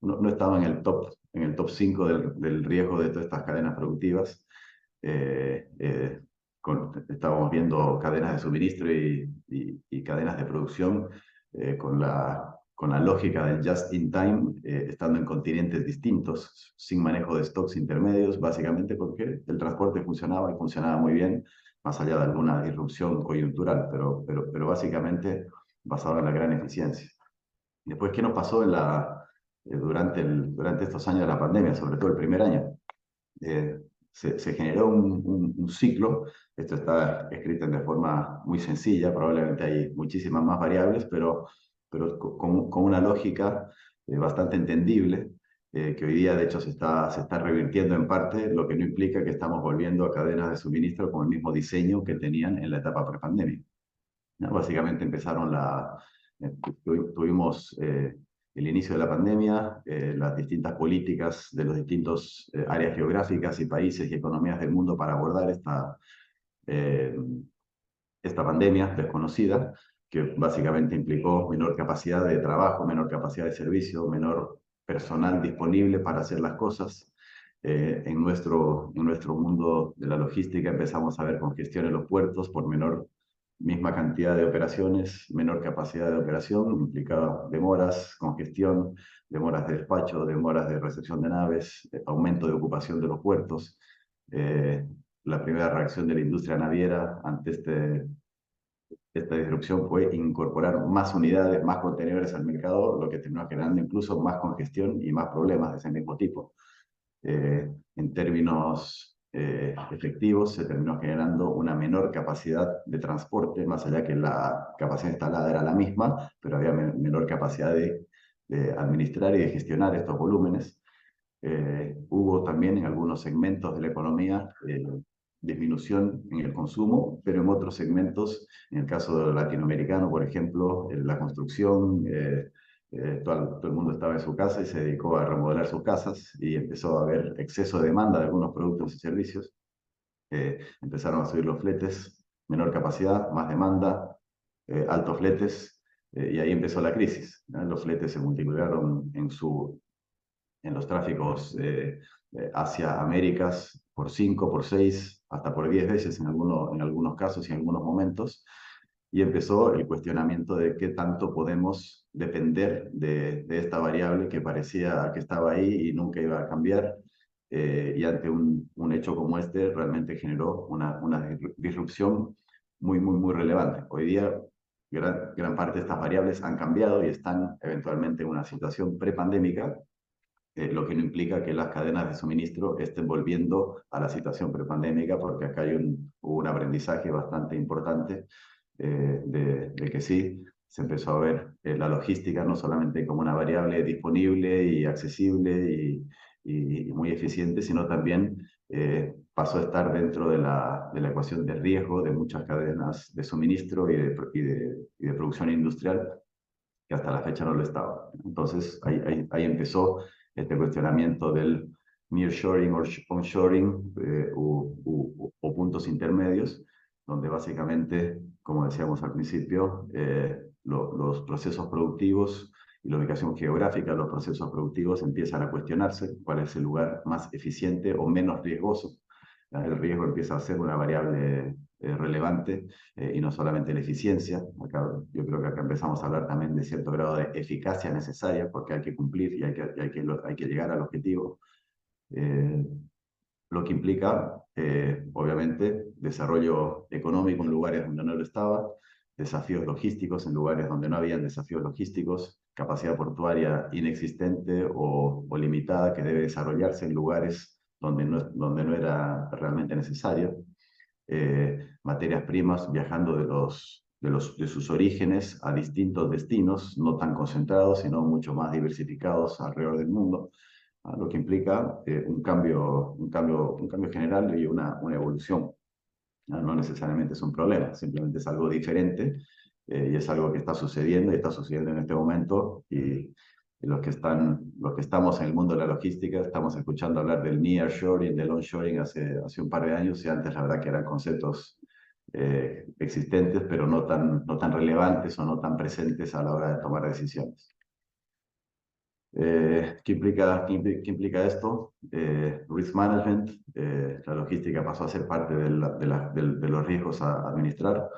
no estaba en el top 5 del riesgo de todas estas cadenas productivas. Estábamos viendo cadenas de suministro y cadenas de producción con la lógica del just in time, estando en continentes distintos, sin manejo de stocks intermedios, básicamente porque el transporte funcionaba y funcionaba muy bien, más allá de alguna disrupción coyuntural, pero básicamente basado en la gran eficiencia. Después, ¿qué nos pasó durante estos años de la pandemia, sobre todo el primer año? Se generó un ciclo, esto está escrito de forma muy sencilla, probablemente hay muchísimas más variables, pero con una lógica bastante entendible, que hoy día de hecho se está revirtiendo en parte, lo que no implica que estamos volviendo a cadenas de suministro con el mismo diseño que tenían en la etapa prepandemia, ¿no? Básicamente tuvimos el inicio de la pandemia, las distintas políticas de los distintos áreas geográficas y países y economías del mundo para abordar esta pandemia desconocida, que básicamente implicó menor capacidad de trabajo, menor capacidad de servicio, menor personal disponible para hacer las cosas. En nuestro mundo de la logística empezamos a ver congestión en los puertos por misma cantidad de operaciones, menor capacidad de operación, implicaba demoras, congestión, demoras de despacho, demoras de recepción de naves, aumento de ocupación de los puertos. La primera reacción de la industria naviera ante esta disrupción fue incorporar más unidades, más contenedores al mercado, lo que terminó generando incluso más congestión y más problemas de ese mismo tipo. En términos efectivos, se terminó generando una menor capacidad de transporte, más allá que la capacidad instalada era la misma, pero había menor capacidad de administrar y de gestionar estos volúmenes. Hubo también en algunos segmentos de la economía disminución en el consumo, pero en otros segmentos, en el caso latinoamericano, por ejemplo, la construcción, todo el mundo estaba en su casa y se dedicó a remodelar sus casas y empezó a haber exceso de demanda de algunos productos y servicios. Empezaron a subir los fletes, menor capacidad, más demanda, altos fletes, y ahí empezó la crisis, ¿no? Los fletes se multiplicaron en los tráficos hacia Américas por 5, por 6, hasta por 10 veces en algunos casos y en algunos momentos. Y empezó el cuestionamiento de qué tanto podemos depender de esta variable que parecía que estaba ahí y nunca iba a cambiar. Y ante un hecho como este, realmente generó una disrupción muy relevante. Hoy día, gran parte de estas variables han cambiado y están eventualmente en una situación prepandémica, lo que no implica que las cadenas de suministro estén volviendo a la situación prepandémica, porque acá hubo un aprendizaje bastante importante, de que sí, se empezó a ver la logística no solamente como una variable disponible y accesible y muy eficiente, sino también pasó a estar dentro de la ecuación de riesgo de muchas cadenas de suministro y de producción industrial, que hasta la fecha no lo estaba. Entonces, ahí empezó este cuestionamiento del nearshoring o onshoring o puntos intermedios, donde básicamente, como decíamos al principio, los procesos productivos y la ubicación geográfica de los procesos productivos empiezan a cuestionarse cuál es el lugar más eficiente o menos riesgoso. El riesgo empieza a ser una variable relevante y no solamente la eficiencia. Acá, yo creo que acá empezamos a hablar también de cierto grado de eficacia necesaria, porque hay que cumplir y hay que llegar al objetivo. Lo que implica, obviamente, desarrollo económico en lugares donde no lo estaba, desafíos logísticos en lugares donde no habían desafíos logísticos, capacidad portuaria inexistente o limitada que debe desarrollarse en lugares donde no era realmente necesario, materias primas viajando de sus orígenes a distintos destinos, no tan concentrados, sino mucho más diversificados alrededor del mundo, lo que implica un cambio general y una evolución. No necesariamente es un problema, simplemente es algo diferente y es algo que está sucediendo y está sucediendo en este momento. Y los que estamos en el mundo de la logística estamos escuchando hablar del nearshoring, del onshoring hace un par de años, y antes la verdad que eran conceptos existentes, pero no tan relevantes o no tan presentes a la hora de tomar decisiones. ¿Qué implica esto? Risk management. La logística pasó a ser parte de los riesgos a administrar.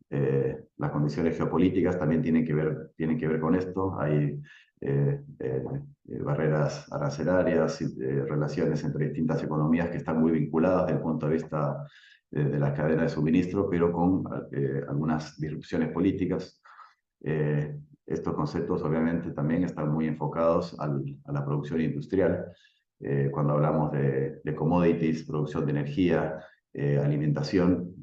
Las condiciones geopolíticas también tienen que ver con esto. Hay barreras arancelarias, relaciones entre distintas economías que están muy vinculadas desde el punto de vista de la cadena de suministro, pero con algunas disrupciones políticas. Estos conceptos obviamente también están muy enfocados a la producción industrial. Cuando hablamos de commodities, producción de energía, alimentación,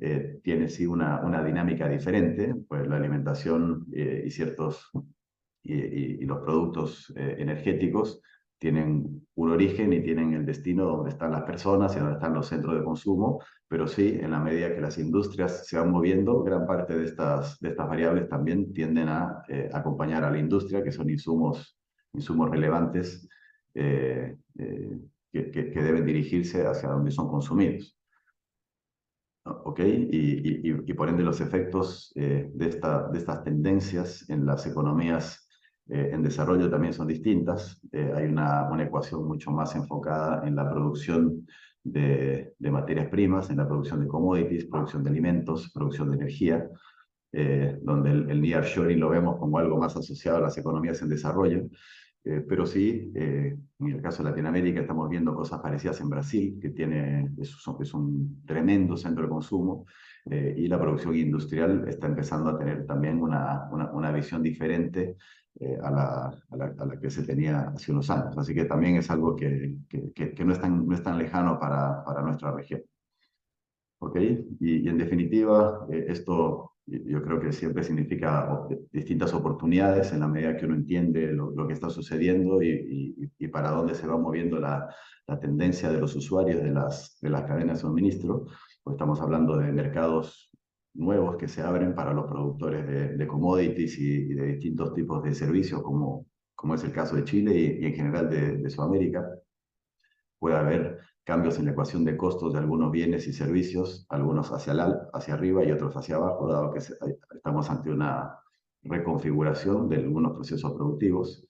tiene sí una dinámica diferente, pues la alimentación y los productos energéticos tienen un origen y tienen el destino donde están las personas y donde están los centros de consumo, pero sí, en la medida que las industrias se van moviendo, gran parte de estas variables también tienden a acompañar a la industria, que son insumos relevantes que deben dirigirse hacia donde son consumidos. ¿Ok? Y por ende los efectos de estas tendencias en las economías en desarrollo también son distintas. Hay una ecuación mucho más enfocada en la producción de materias primas, en la producción de commodities, producción de alimentos, producción de energía, donde el nearshoring lo vemos como algo más asociado a las economías en desarrollo. Pero sí, en el caso de Latinoamérica estamos viendo cosas parecidas en Brasil, que es un tremendo centro de consumo, y la producción industrial está empezando a tener también una visión diferente a la que se tenía hace unos años. Así que también es algo que no es tan lejano para nuestra región. ¿Ok? Y en definitiva, esto yo creo que siempre significa distintas oportunidades en la medida que uno entiende lo que está sucediendo y para dónde se va moviendo la tendencia de los usuarios de las cadenas de suministro. Pues estamos hablando de mercados nuevos que se abren para los productores de commodities y de distintos tipos de servicios, como es el caso de Chile y en general de Sudamérica. Puede haber cambios en la ecuación de costos de algunos bienes y servicios, algunos hacia arriba y otros hacia abajo, dado que estamos ante una reconfiguración de algunos procesos productivos.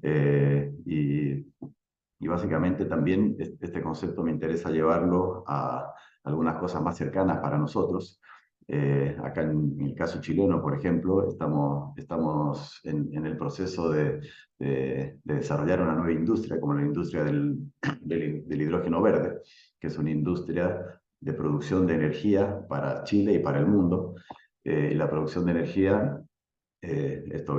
Y básicamente también este concepto me interesa llevarlo a algunas cosas más cercanas para nosotros. Acá en el caso chileno, por ejemplo, estamos en el proceso de desarrollar una nueva industria, como la industria del hidrógeno verde, que es una industria de producción de energía para Chile y para el mundo. Y la producción de energía, esto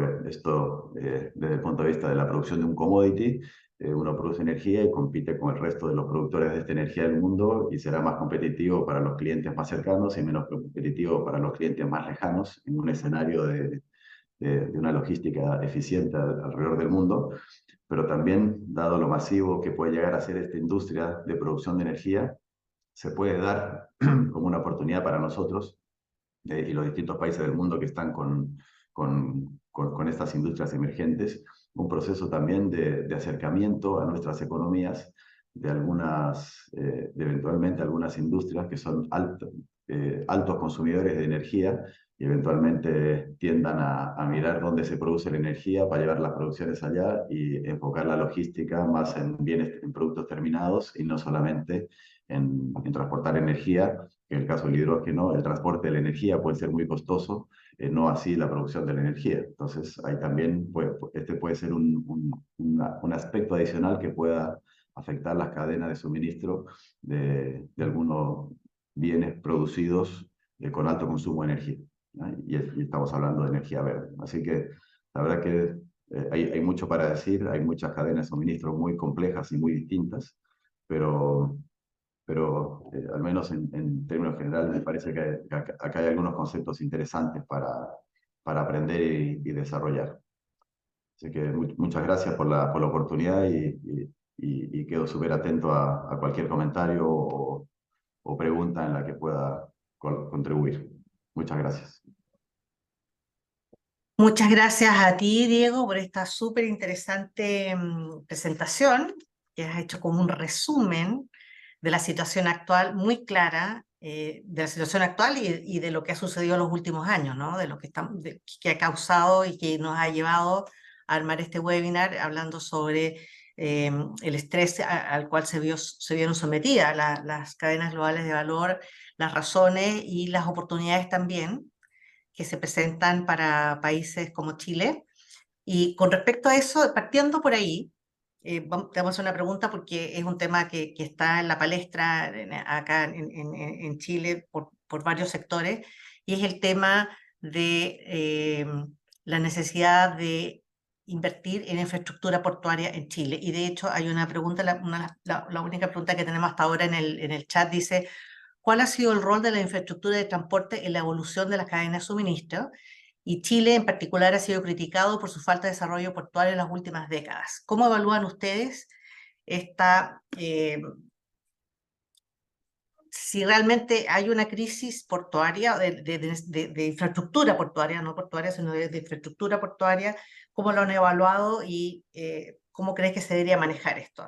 desde el punto de vista de la producción de un commodity, uno produce energía y compite con el resto de los productores de esta energía del mundo y será más competitivo para los clientes más cercanos y menos competitivo para los clientes más lejanos en un escenario de una logística eficiente alrededor del mundo. pero también, dado lo masivo que puede llegar a ser esta industria de producción de energía, se puede dar como una oportunidad para nosotros y los distintos países del mundo que están con estas industrias emergentes, un proceso también de acercamiento a nuestras economías de eventualmente algunas industrias que son altos consumidores de energía y eventualmente tiendan a mirar dónde se produce la energía para llevar las producciones allá y enfocar la logística más en bienes, en productos terminados y no solamente en transportar energía. En el caso del hidrógeno, el transporte de la energía puede ser muy costoso, no así la producción de la energía. Entonces, ahí también este puede ser un aspecto adicional que pueda afectar las cadenas de suministro de algunos bienes producidos con alto consumo de energía, ¿no? Y estamos hablando de energía verde. Así que la verdad que hay mucho para decir, hay muchas cadenas de suministro muy complejas y muy distintas, pero al menos en términos generales me parece que acá hay algunos conceptos interesantes para aprender y desarrollar. Así que muchas gracias por la oportunidad y quedo súper atento a cualquier comentario o pregunta en la que pueda contribuir. Muchas gracias. Muchas gracias a ti, Diego, por esta súper interesante presentación, que has hecho como un resumen de la situación actual muy clara, de la situación actual y de lo que ha sucedido en los últimos años, ¿no? De lo que ha causado y que nos ha llevado a armar este webinar hablando sobre el estrés al cual se vieron sometidas las cadenas globales de valor, las razones y las oportunidades también que se presentan para países como Chile. Y con respecto a eso, partiendo por ahí, te vamos a hacer una pregunta porque es un tema que está en la palestra acá en Chile por varios sectores, y es el tema de la necesidad de invertir en infraestructura portuaria en Chile. Y de hecho hay una pregunta, la única pregunta que tenemos hasta ahora en el chat dice: ¿cuál ha sido el rol de la infraestructura de transporte en la evolución de las cadenas de suministro? Y Chile en particular ha sido criticado por su falta de desarrollo portuario en las últimas décadas. ¿Cómo evalúan ustedes si realmente hay una crisis portuaria, de infraestructura portuaria, no portuaria, sino de infraestructura portuaria? ¿Cómo lo han evaluado y cómo crees que se debería manejar esto?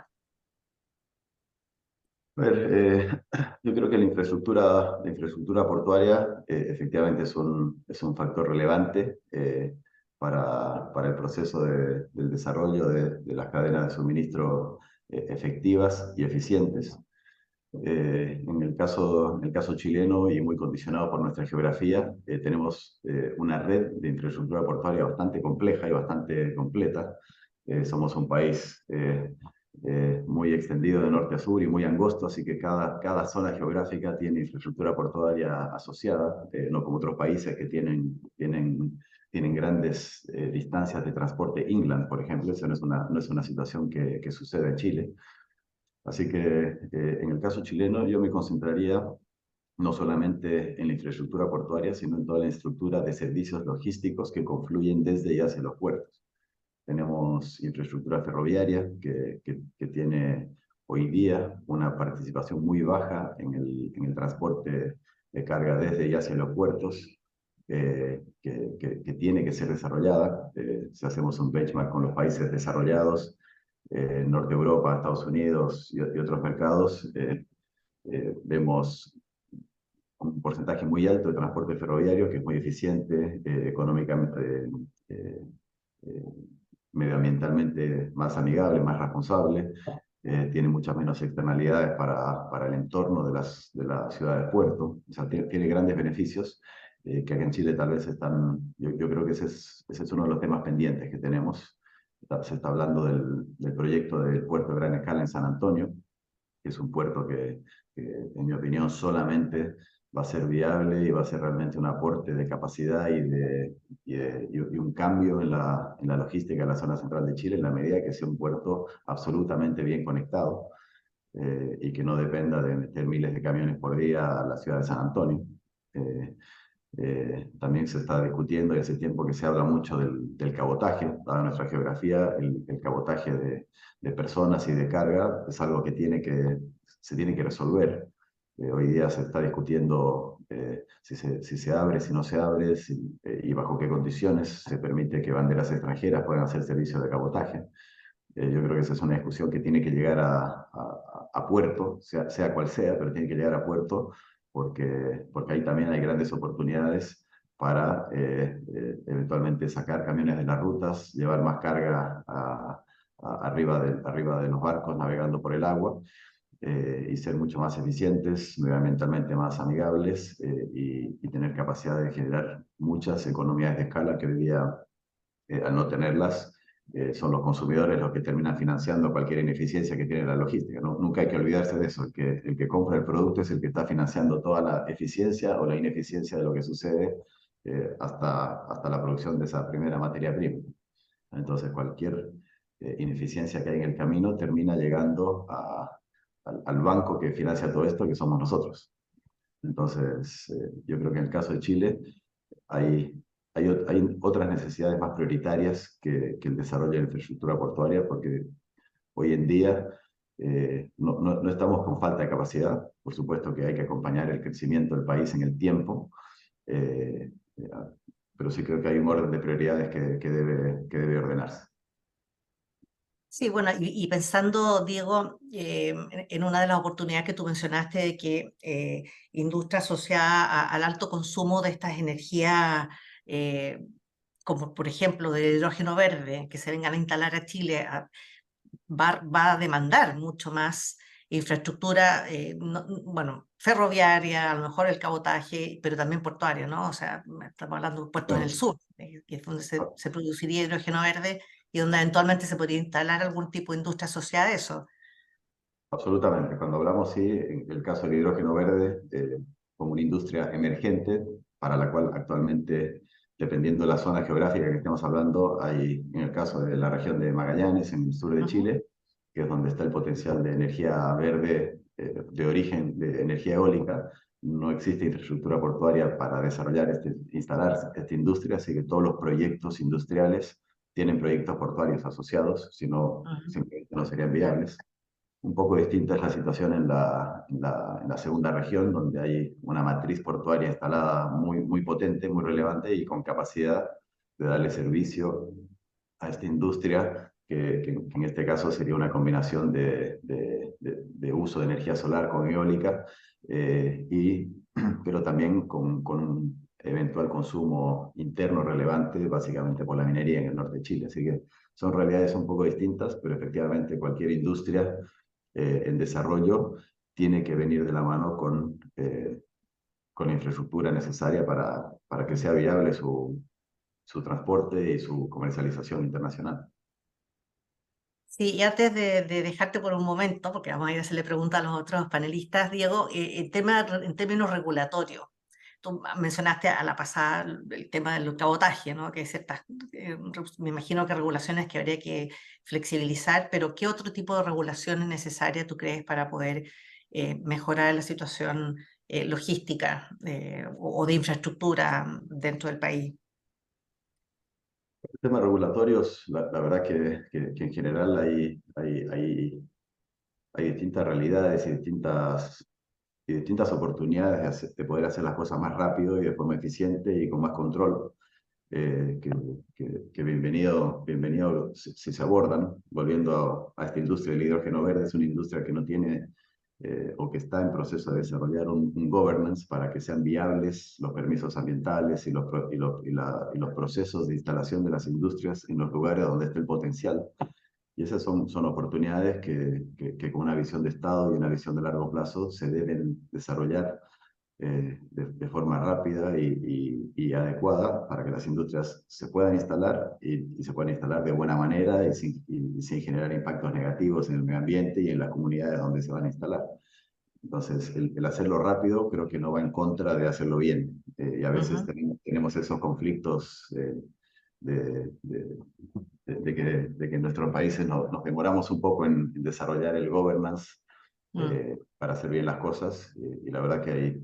A ver, yo creo que la infraestructura portuaria efectivamente es un factor relevante para el proceso del desarrollo de las cadenas de suministro efectivas y eficientes. En el caso chileno y muy condicionado por nuestra geografía, tenemos una red de infraestructura portuaria bastante compleja y bastante completa. Somos un país muy extendido de norte a sur y muy angosto, así que cada zona geográfica tiene infraestructura portuaria asociada, no como otros países que tienen grandes distancias de transporte inland, por ejemplo. Eso no es una situación que sucede en Chile. Así que en el caso chileno yo me concentraría no solamente en la infraestructura portuaria, sino en toda la estructura de servicios logísticos que confluyen desde y hacia los puertos. Tenemos infraestructura ferroviaria que tiene hoy día una participación muy baja en el transporte de carga desde y hacia los puertos, que tiene que ser desarrollada. Si hacemos un benchmark con los países desarrollados, Norte Europa, Estados Unidos y otros mercados, vemos un porcentaje muy alto de transporte ferroviario que es muy eficiente, económicamente, medioambientalmente más amigable, más responsable, tiene muchas menos externalidades para el entorno de las ciudades puerto, o sea, tiene grandes beneficios que acá en Chile tal vez están, yo creo que ese es uno de los temas pendientes que tenemos. Se está hablando del proyecto del puerto de gran escala en San Antonio, que es un puerto que en mi opinión solamente va a ser viable y va a ser realmente un aporte de capacidad y un cambio en la logística de la zona central de Chile en la medida que sea un puerto absolutamente bien conectado y que no dependa de meter miles de camiones por día a la ciudad de San Antonio. También se está discutiendo y hace tiempo que se habla mucho del cabotaje. Dada nuestra geografía, el cabotaje de personas y de carga es algo que se tiene que resolver. Hoy día se está discutiendo si se abre, si no se abre, y bajo qué condiciones se permite que banderas extranjeras puedan hacer servicio de cabotaje. Yo creo que esa es una discusión que tiene que llegar a puerto, sea cual sea, pero tiene que llegar a puerto porque ahí también hay grandes oportunidades para eventualmente sacar camiones de las rutas, llevar más carga arriba de los barcos navegando por el agua y ser mucho más eficientes, medioambientalmente más amigables y tener capacidad de generar muchas economías de escala que hoy día, al no tenerlas, son los consumidores los que terminan financiando cualquier ineficiencia que tiene la logística. Nunca hay que olvidarse de eso. El que compra el producto es el que está financiando toda la eficiencia o la ineficiencia de lo que sucede hasta la producción de esa primera materia prima. Entonces, cualquier ineficiencia que hay en el camino termina llegando al banco que financia todo esto, que somos nosotros. Entonces, yo creo que en el caso de Chile hay otras necesidades más prioritarias que el desarrollo de la infraestructura portuaria, porque hoy en día no estamos con falta de capacidad. Por supuesto que hay que acompañar el crecimiento del país en el tiempo, pero sí creo que hay un orden de prioridades que debe ordenarse. Sí, bueno, y pensando, Diego, en una de las oportunidades que tú mencionaste de que industria asociada al alto consumo de estas energías, como por ejemplo del hidrógeno verde, que se vengan a instalar a Chile, va a demandar mucho más infraestructura, bueno, ferroviaria, a lo mejor el cabotaje, pero también portuaria, ¿no? O sea, estamos hablando de puertos en el sur, que es donde se produciría hidrógeno verde y donde eventualmente se podría instalar algún tipo de industria asociada a eso. Absolutamente. Cuando hablamos, sí, en el caso del hidrógeno verde, como una industria emergente, para la cual actualmente, dependiendo de la zona geográfica que estemos hablando, hay, en el caso de la región de Magallanes, en el sur de Chile, que es donde está el potencial de energía verde de origen de energía eólica, no existe infraestructura portuaria para desarrollar, instalar esta industria, así que todos los proyectos industriales tienen proyectos portuarios asociados, si no, simplemente no serían viables. Un poco distinta es la situación en la segunda región, donde hay una matriz portuaria instalada muy potente, muy relevante y con capacidad de darle servicio a esta industria, que en este caso sería una combinación de uso de energía solar con eólica, pero también con un eventual consumo interno relevante, básicamente por la minería en el norte de Chile. Así que son realidades un poco distintas, pero efectivamente cualquier industria en desarrollo tiene que venir de la mano con la infraestructura necesaria para que sea viable su transporte y su comercialización internacional. Sí, y antes de dejarte por un momento, porque vamos a ir a hacerle preguntas a los otros panelistas, Diego, en términos regulatorios, tú mencionaste a la pasada el tema del cabotaje, ¿no? Que hay ciertas, me imagino que regulaciones que habría que flexibilizar, pero ¿qué otro tipo de regulación es necesaria, tú crees, para poder mejorar la situación logística o de infraestructura dentro del país? El tema regulatorios, la verdad que en general hay distintas realidades y distintas oportunidades de poder hacer las cosas más rápido y de forma eficiente y con más control. Que bienvenido si se abordan. Volviendo a esta industria del hidrógeno verde, es una industria que no tiene o que está en proceso de desarrollar un governance para que sean viables los permisos ambientales y los procesos de instalación de las industrias en los lugares donde esté el potencial. Y esas son oportunidades que con una visión de Estado y una visión de largo plazo se deben desarrollar de forma rápida y adecuada para que las industrias se puedan instalar y se puedan instalar de buena manera y sin generar impactos negativos en el medio ambiente y en las comunidades donde se van a instalar. Entonces, el hacerlo rápido creo que no va en contra de hacerlo bien. Y a veces tenemos esos conflictos de que en nuestros países nos demoramos un poco en desarrollar el governance para hacer bien las cosas. Y la verdad que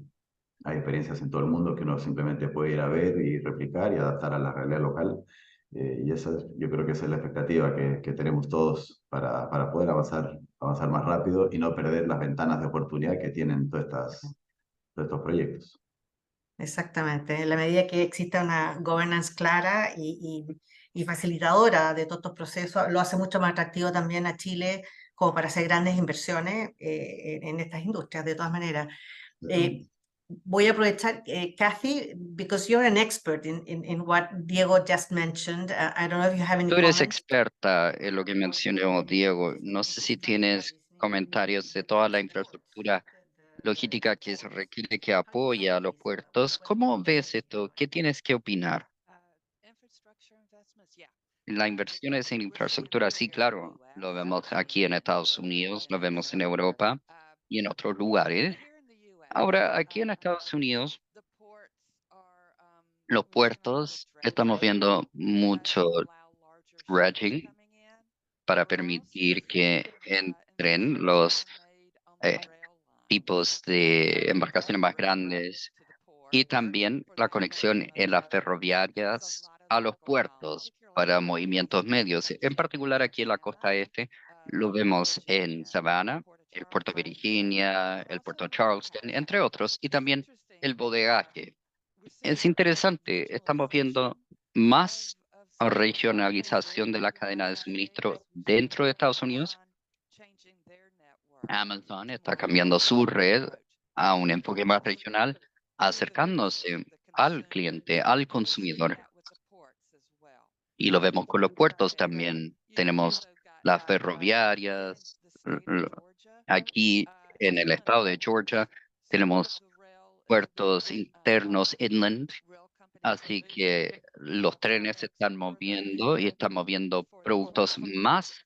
hay experiencias en todo el mundo que uno simplemente puede ir a ver y replicar y adaptar a la realidad local. Y yo creo que esa es la expectativa que tenemos todos para poder avanzar más rápido y no perder las ventanas de oportunidad que tienen todos estos proyectos. Exactamente, en la medida que exista una governance clara y facilitadora de todos estos procesos, lo hace mucho más atractivo también a Chile como para hacer grandes inversiones en estas industrias, de todas maneras. Voy a aprovechar, Kathy, because you're an expert in what Diego just mentioned. I don't know if you have any Tú eres comments. experta en lo que mencionó Diego. No sé si tienes comentarios de toda la infraestructura logística que se requiere que apoya a los puertos. ¿Cómo ves esto? ¿Qué tienes que opinar? La inversión es en infraestructura, sí, claro. Lo vemos aquí en Estados Unidos, lo vemos en Europa y en otros lugares. Ahora, aquí en Estados Unidos, los puertos, estamos viendo mucho dredging para permitir que entren los eh, tipos de embarcaciones más grandes y también la conexión en las ferroviarias a los puertos para movimientos medios. En particular aquí en la costa este, lo vemos en Savannah, el puerto Virginia, el puerto Charleston, entre otros, y también el bodegaje. Es interesante, estamos viendo más regionalización de la cadena de suministro dentro de Estados Unidos. Amazon está cambiando su red a un enfoque más regional, acercándose al cliente, al consumidor. Y lo vemos con los puertos también. Tenemos las ferroviarias. Aquí en el estado de Georgia tenemos puertos internos inland. Así que los trenes se están moviendo y están moviendo productos más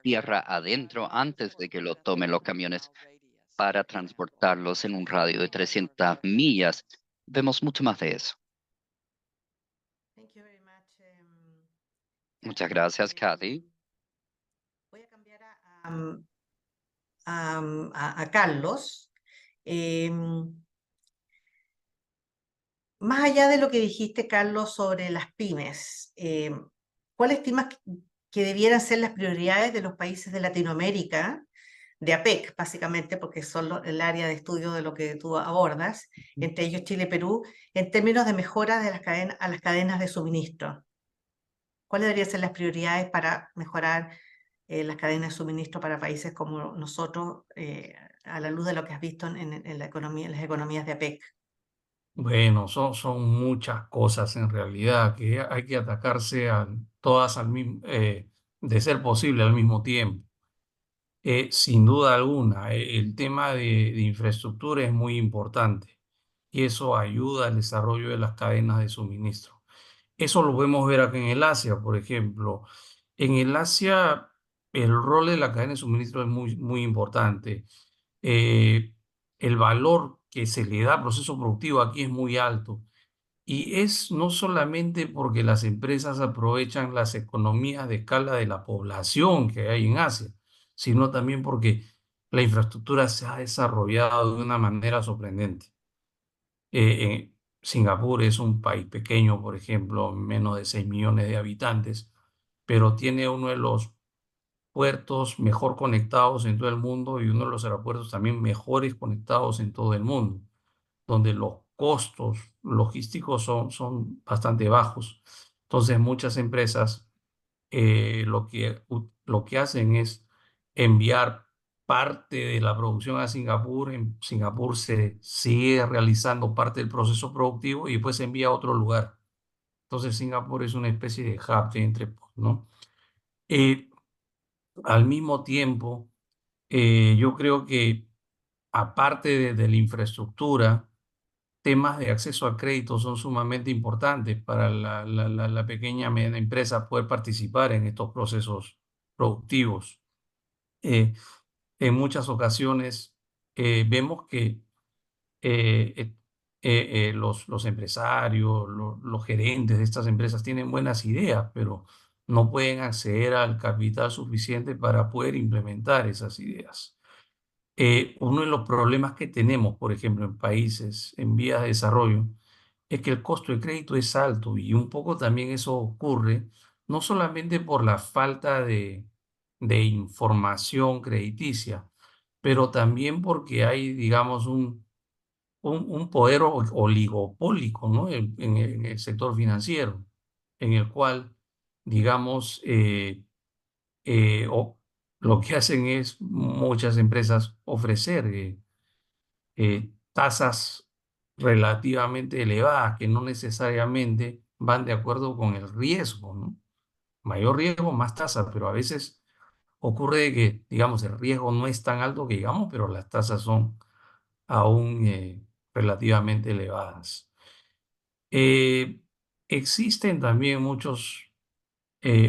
tierra adentro antes de que lo tomen los camiones para transportarlos en un radio de 300 millas. Vemos mucho más de eso. Thank you very much, Muchas gracias, Kathy. Voy a cambiar a Carlos. Más allá de lo que dijiste, Carlos, sobre las pymes, ¿cuál estimas que debieran ser las prioridades de los países de Latinoamérica, de APEC, básicamente, porque son el área de estudio de lo que tú abordas, entre ellos Chile y Perú, en términos de mejora de a las cadenas de suministro? ¿Cuáles deberían ser las prioridades para mejorar las cadenas de suministro para países como nosotros, a la luz de lo que has visto en la economía, en las economías de APEC? Bueno, son muchas cosas en realidad que hay que atacarse todas de ser posible al mismo tiempo. Sin duda alguna, el tema de infraestructura es muy importante y eso ayuda al desarrollo de las cadenas de suministro. Eso lo podemos ver aquí en el Asia, por ejemplo. En el Asia, el rol de la cadena de suministro es muy importante. Eh, el valor que se le da al proceso productivo aquí es muy alto. Y es no solamente porque las empresas aprovechan las economías de escala de la población que hay en Asia, sino también porque la infraestructura se ha desarrollado de una manera sorprendente. Singapur es un país pequeño, por ejemplo, menos de 6 millones de habitantes, pero tiene uno de los puertos mejor conectados en todo el mundo y uno de los aeropuertos también mejores conectados en todo el mundo, donde los costos logísticos son bastante bajos. Entonces, muchas empresas lo que hacen es enviar parte de la producción a Singapur. En Singapur se sigue realizando parte del proceso productivo y después se envía a otro lugar. Entonces, Singapur es una especie de hub de entrepôt, ¿no? Eh, Al mismo tiempo, yo creo que aparte de la infraestructura, temas de acceso a crédito son sumamente importantes para la pequeña y mediana empresa poder participar en estos procesos productivos. Eh, en muchas ocasiones vemos que los empresarios, los gerentes de estas empresas tienen buenas ideas, pero no pueden acceder al capital suficiente para poder implementar esas ideas. Uno de los problemas que tenemos, por ejemplo, en países en vías de desarrollo, es que el costo de crédito es alto y un poco también eso ocurre no solamente por la falta de información crediticia, pero también porque hay, digamos, un poder oligopólico, ¿no? En el sector financiero, en el cual, digamos, lo que hacen es muchas empresas ofrecer tasas relativamente elevadas que no necesariamente van de acuerdo con el riesgo, ¿no? Mayor riesgo, más tasa, pero a veces ocurre que, digamos, el riesgo no es tan alto que digamos, pero las tasas son aún relativamente elevadas. Eh, Existen también muchos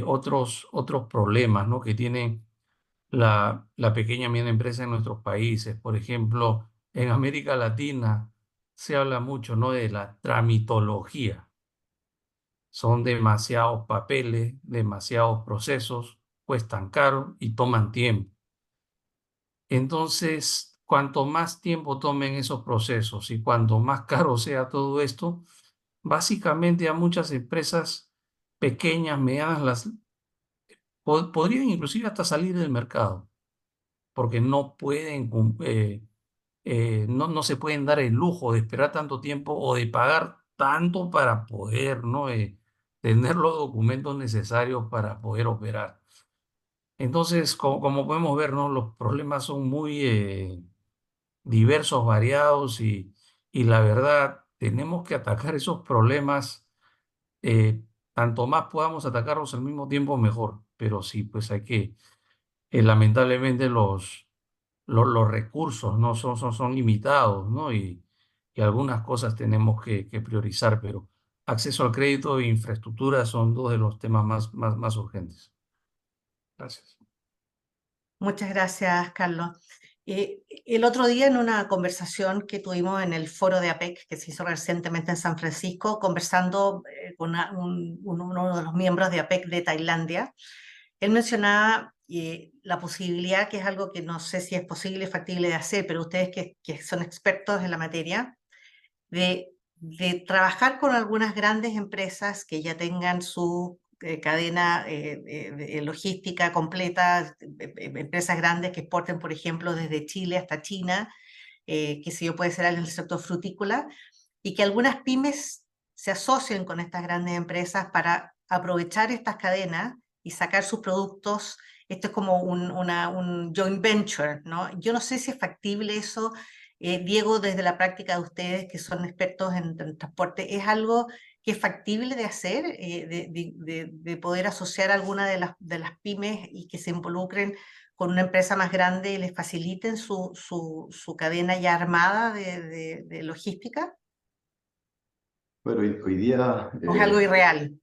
otros problemas, ¿no? Que tienen la pequeña y mediana empresa en nuestros países. Por ejemplo, en América Latina se habla mucho, ¿no? De la tramitología. Son demasiados papeles, demasiados procesos, cuestan caro y toman tiempo. Entonces, cuanto más tiempo tomen esos procesos y cuanto más caro sea todo esto, básicamente a muchas empresas pequeñas, medianas, podrían inclusive hasta salir del mercado, porque no pueden, no se pueden dar el lujo de esperar tanto tiempo o de pagar tanto para poder, ¿no? Tener los documentos necesarios para poder operar. Entonces, como podemos ver, ¿no? Los problemas son muy diversos, variados y la verdad, tenemos que atacar esos problemas. Tanto más podamos atacarlos al mismo tiempo, mejor. Pero sí, pues hay que, lamentablemente los recursos no son limitados, ¿no? Y algunas cosas tenemos que priorizar, pero acceso al crédito e infraestructura son dos de los temas más urgentes. Gracias. Muchas gracias, Carlos. El otro día en una conversación que tuvimos en el foro de APEC, que se hizo recientemente en San Francisco, conversando con uno de los miembros de APEC de Tailandia, él mencionaba la posibilidad, que es algo que no sé si es posible y factible de hacer, pero ustedes que son expertos en la materia, de trabajar con algunas grandes empresas que ya tengan su cadena logística completa, empresas grandes que exporten, por ejemplo, desde Chile hasta China, que sé yo, puede ser en el sector frutícola, y que algunas pymes se asocien con estas grandes empresas para aprovechar estas cadenas y sacar sus productos. Esto es como un joint venture, ¿no? Yo no sé si es factible eso. Diego, desde la práctica de ustedes, que son expertos en transporte, ¿es algo que es factible de hacer, de poder asociar alguna de las pymes y que se involucren con una empresa más grande y les faciliten su cadena ya armada de logística? Bueno, hoy día ¿O es algo irreal?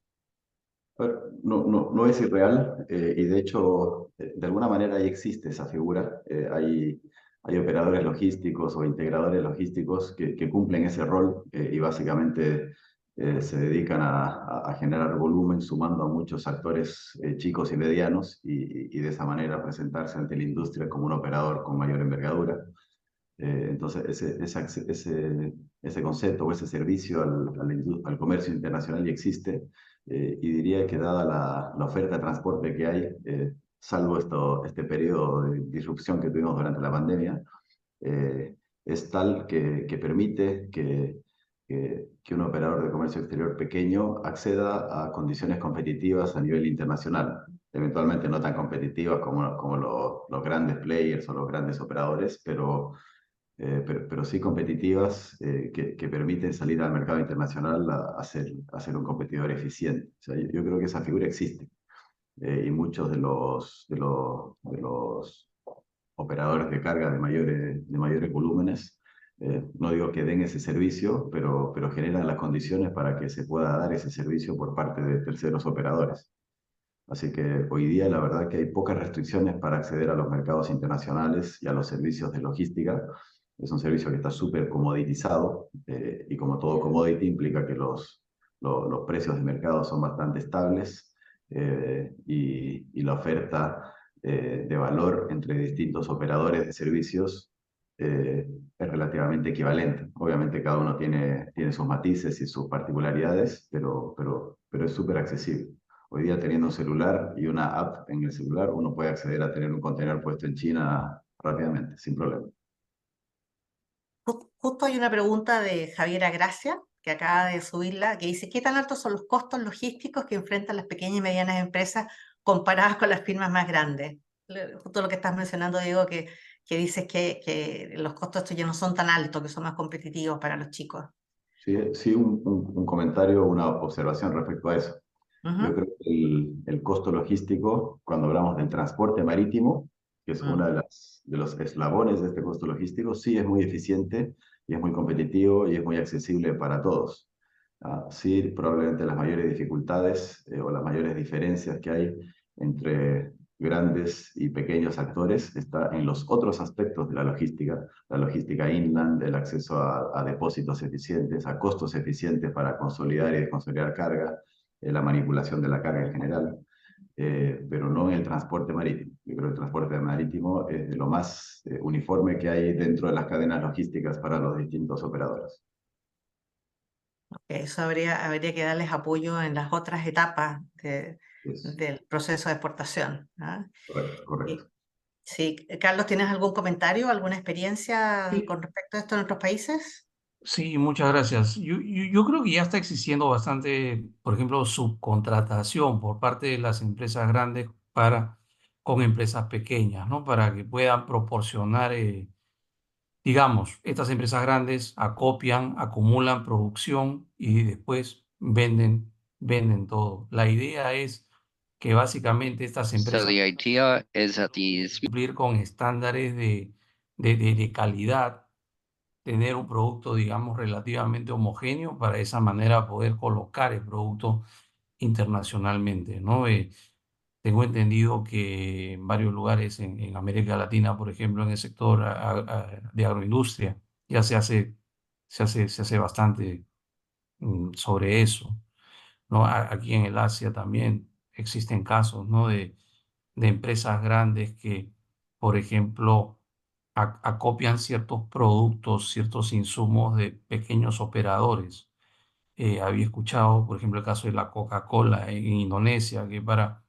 bueno, no es irreal y de hecho de alguna manera ahí existe esa figura. Hay operadores logísticos o integradores logísticos que cumplen ese rol y básicamente se dedican a generar volumen sumando a muchos actores chicos y medianos y de esa manera presentarse ante la industria como un operador con mayor envergadura. Entonces, ese concepto o ese servicio al comercio internacional ya existe y diría que dada la oferta de transporte que hay, salvo este periodo de disrupción que tuvimos durante la pandemia, es tal que permite que un operador de comercio exterior pequeño acceda a condiciones competitivas a nivel internacional, eventualmente no tan competitivas como los grandes players o los grandes operadores, pero sí competitivas que permiten salir al mercado internacional a ser un competidor eficiente. O sea, yo creo que esa figura existe y muchos de los operadores de carga de mayores volúmenes, no digo que den ese servicio, pero generan las condiciones para que se pueda dar ese servicio por parte de terceros operadores. Así que hoy día la verdad que hay pocas restricciones para acceder a los mercados internacionales y a los servicios de logística. Es un servicio que está súper comoditizado y como todo commodity implica que los precios de mercado son bastante estables y la oferta de valor entre distintos operadores de servicios es relativamente equivalente. Obviamente cada uno tiene sus matices y sus particularidades, pero es súper accesible. Hoy día teniendo un celular y una app en el celular, uno puede acceder a tener un contenedor puesto en China rápidamente, sin problema. Justo hay una pregunta de Javiera Gracia, que acaba de subirla, que dice, ¿qué tan altos son los costos logísticos que enfrentan las pequeñas y medianas empresas comparadas con las firmas más grandes? Justo lo que estás mencionando, Diego, que dices que los costos estos ya no son tan altos, que son más competitivos para los chicos. Sí, un comentario, una observación respecto a eso. Yo Ujú. creo que el costo logístico, cuando hablamos del transporte marítimo, que es uno de los eslabones de este costo logístico, sí es muy eficiente y es muy competitivo y es muy accesible para todos. Sí, probablemente las mayores dificultades o las mayores diferencias que hay entre grandes y pequeños actores está en los otros aspectos de la logística inland, el acceso a depósitos eficientes, a costos eficientes para consolidar y desconsolidar carga, la manipulación de la carga en general, pero no en el transporte marítimo. Yo creo que el transporte marítimo es de lo más uniforme que hay dentro de las cadenas logísticas para los distintos operadores. Eso habría que darles apoyo en las otras etapas Es del proceso de exportación. ¿Ah? correcto, correcto. Sí, Carlos, ¿tienes algún comentario, alguna experiencia Sí. con respecto a esto en otros países? Sí, muchas gracias. Yo creo que ya está existiendo bastante, por ejemplo, subcontratación por parte de las empresas grandes con empresas pequeñas, ¿no? Para que puedan proporcionar, digamos, estas empresas grandes acopian, acumulan producción y después venden todo. La idea es que básicamente estas So empresas the idea is that these cumplir con estándares de calidad, tener un producto, digamos, relativamente homogéneo para de esa manera poder colocar el producto internacionalmente, ¿no? Tengo entendido que en varios lugares en América Latina, por ejemplo, en el sector de agroindustria, ya se hace bastante sobre eso, ¿no? Aquí en el Asia también existen casos, ¿no? De empresas grandes que, por ejemplo, acopian ciertos productos, ciertos insumos de pequeños operadores. Había escuchado, por ejemplo, el caso de la Coca-Cola en Indonesia, que para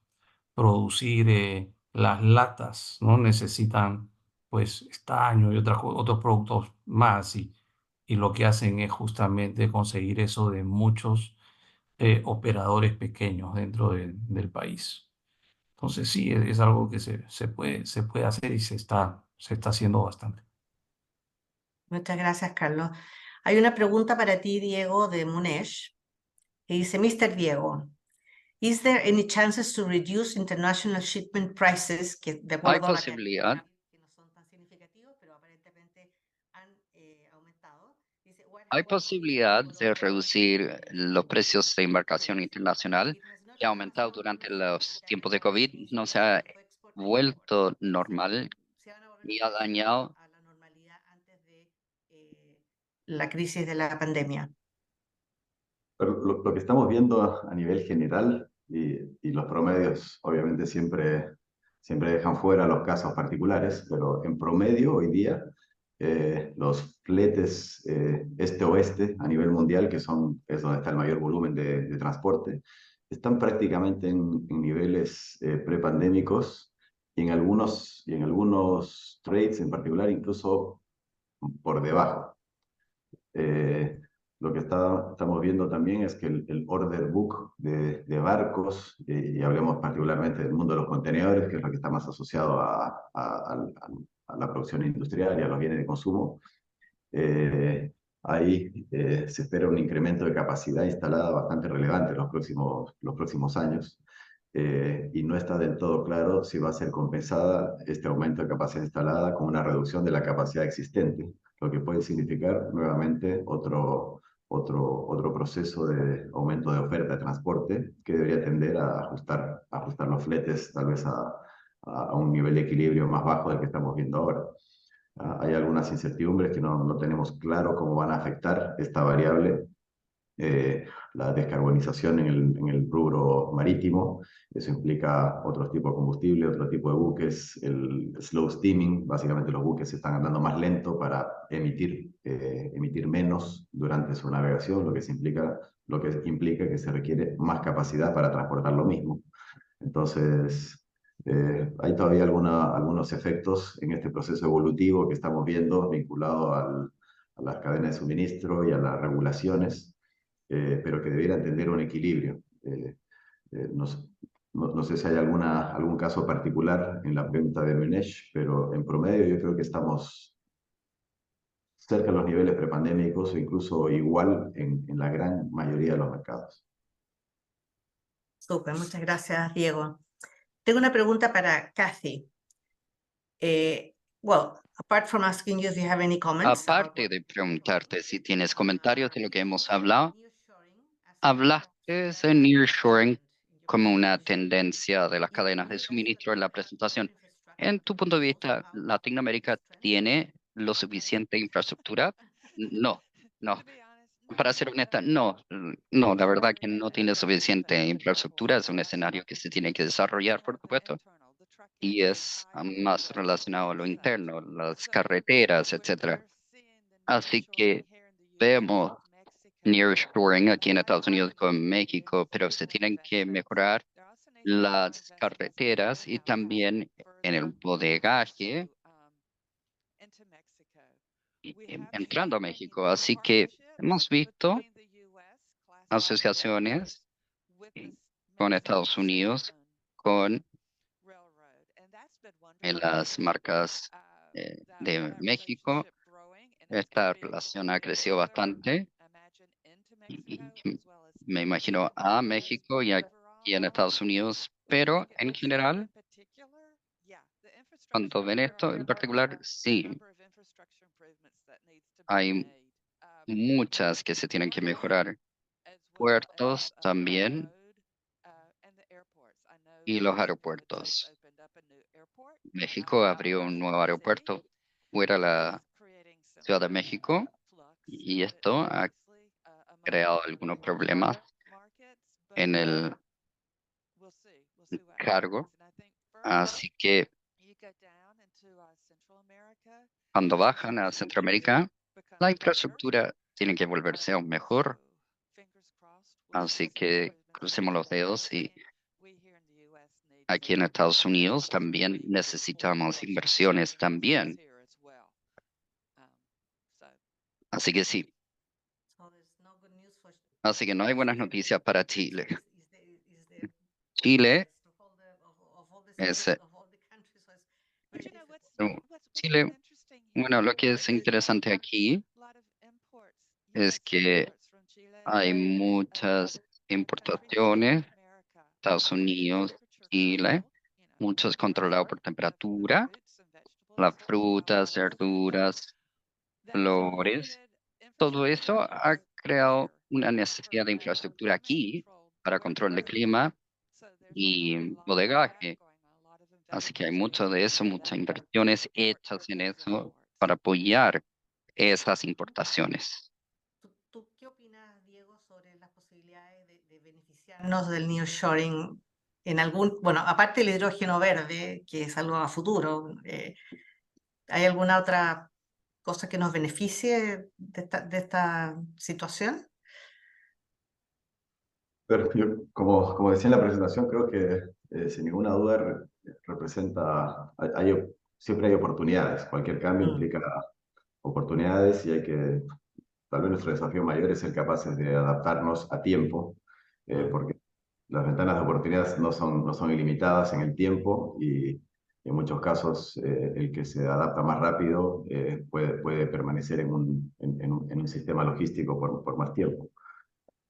producir las latas, ¿no? Necesitan, pues, estaño y otros productos más, y lo que hacen es justamente conseguir eso de muchos operadores pequeños dentro del país. Entonces sí, es algo que se puede hacer y se está haciendo bastante. Muchas gracias, Carlos. Hay una pregunta para ti, Diego, de Munesh, que dice, Mr. Diego, is there any chances to reduce international shipment prices, que de hay acuerdo a posibilidad, que no son tan significativos, pero aparentemente han aumentado? Dice, hay posibilidad de reducir los precios de embarcación internacional que ha aumentado durante los tiempos de COVID, no se ha vuelto normal se van a volver y los ha precios dañado. a la normalidad antes de la crisis de la pandemia. Pero lo que estamos viendo a nivel general, y los promedios obviamente siempre dejan fuera los casos particulares, pero en promedio hoy día los fletes este-oeste a nivel mundial, es donde está el mayor volumen de transporte, están prácticamente en niveles prepandémicos y en algunos trades en particular incluso por debajo. Lo que estamos viendo también es que el order book de barcos, y hablemos particularmente del mundo de los contenedores, que es lo que está más asociado a la producción industrial y a los bienes de consumo, ahí se espera un incremento de capacidad instalada bastante relevante en los próximos años. Y no está del todo claro si va a ser compensada este aumento de capacidad instalada con una reducción de la capacidad existente, lo que puede significar nuevamente otro proceso de aumento de oferta de transporte que debería tender a ajustar los fletes tal vez a un nivel de equilibrio más bajo del que estamos viendo ahora. Hay algunas incertidumbres que no tenemos claro cómo van a afectar esta variable la descarbonización en el rubro marítimo. Eso implica otro tipo de combustible, otro tipo de buques, el slow steaming, básicamente los buques están andando más lento para emitir menos durante su navegación, lo que implica que se requiere más capacidad para transportar lo mismo. Entonces, hay todavía algunos efectos en este proceso evolutivo que estamos viendo vinculado a las cadenas de suministro y a las regulaciones, pero que debiera tener un equilibrio. No sé si hay algún caso particular en la pregunta de Menesh, pero en promedio yo creo que estamos cerca de los niveles prepandémicos o incluso igual en la gran mayoría de los mercados. Súper, muchas gracias, Diego. Tengo una pregunta para Kathy. Well, apart from asking you if you have any comments. Aparte de preguntarte si tienes comentarios de lo que hemos hablado, hablaste de nearshoring como una tendencia de las cadenas de suministro en la presentación. En tu punto de vista, ¿Latinoamérica tiene lo suficiente infraestructura? No, no. Para ser honesta, no, la verdad que no tiene suficiente infraestructura. Es un escenario que se tiene que desarrollar, por supuesto, y es más relacionado a lo interno, las carreteras, etcétera. Así que vemos nearshoring aquí en Estados Unidos con México, pero se tienen que mejorar las carreteras y también en el bodegaje entrando a México. Así que hemos visto asociaciones con Estados Unidos, con las marcas de México. Esta relación ha crecido bastante y me imagino a México y aquí en Estados Unidos, pero en general, cuando ven esto en particular, sí, hay muchas que se tienen que mejorar. Puertos también y los aeropuertos. México abrió un nuevo aeropuerto fuera de la Ciudad de México y esto ha creado algunos problemas en el cargo. Así que cuando bajan a Centroamérica, la infraestructura tiene que volverse aún mejor. Así que crucemos los dedos y aquí en Estados Unidos también necesitamos inversiones también. Así que sí. Así que no hay buenas noticias para Chile. Chile es Chile, bueno, lo que es interesante aquí es que hay muchas importaciones, Estados Unidos, Chile, muchos controlados por temperatura, las frutas, verduras, flores, todo eso ha creado una necesidad de infraestructura aquí para control de clima y bodegaje. Así que hay mucho de eso, muchas inversiones hechas en eso para apoyar esas importaciones. ¿Tú qué opinas, Diego, sobre las posibilidades de beneficiarnos del nearshoring en algún, bueno, aparte del hidrógeno verde, que es algo a futuro, ¿hay alguna otra cosa que nos beneficie de esta situación? Pero yo, como decía en la presentación, creo que sin ninguna duda representa, siempre hay oportunidades. Cualquier cambio implica oportunidades y tal vez nuestro desafío mayor es ser capaces de adaptarnos a tiempo, porque las ventanas de oportunidades no son ilimitadas en el tiempo y en muchos casos el que se adapta más rápido puede permanecer en un sistema logístico por más tiempo.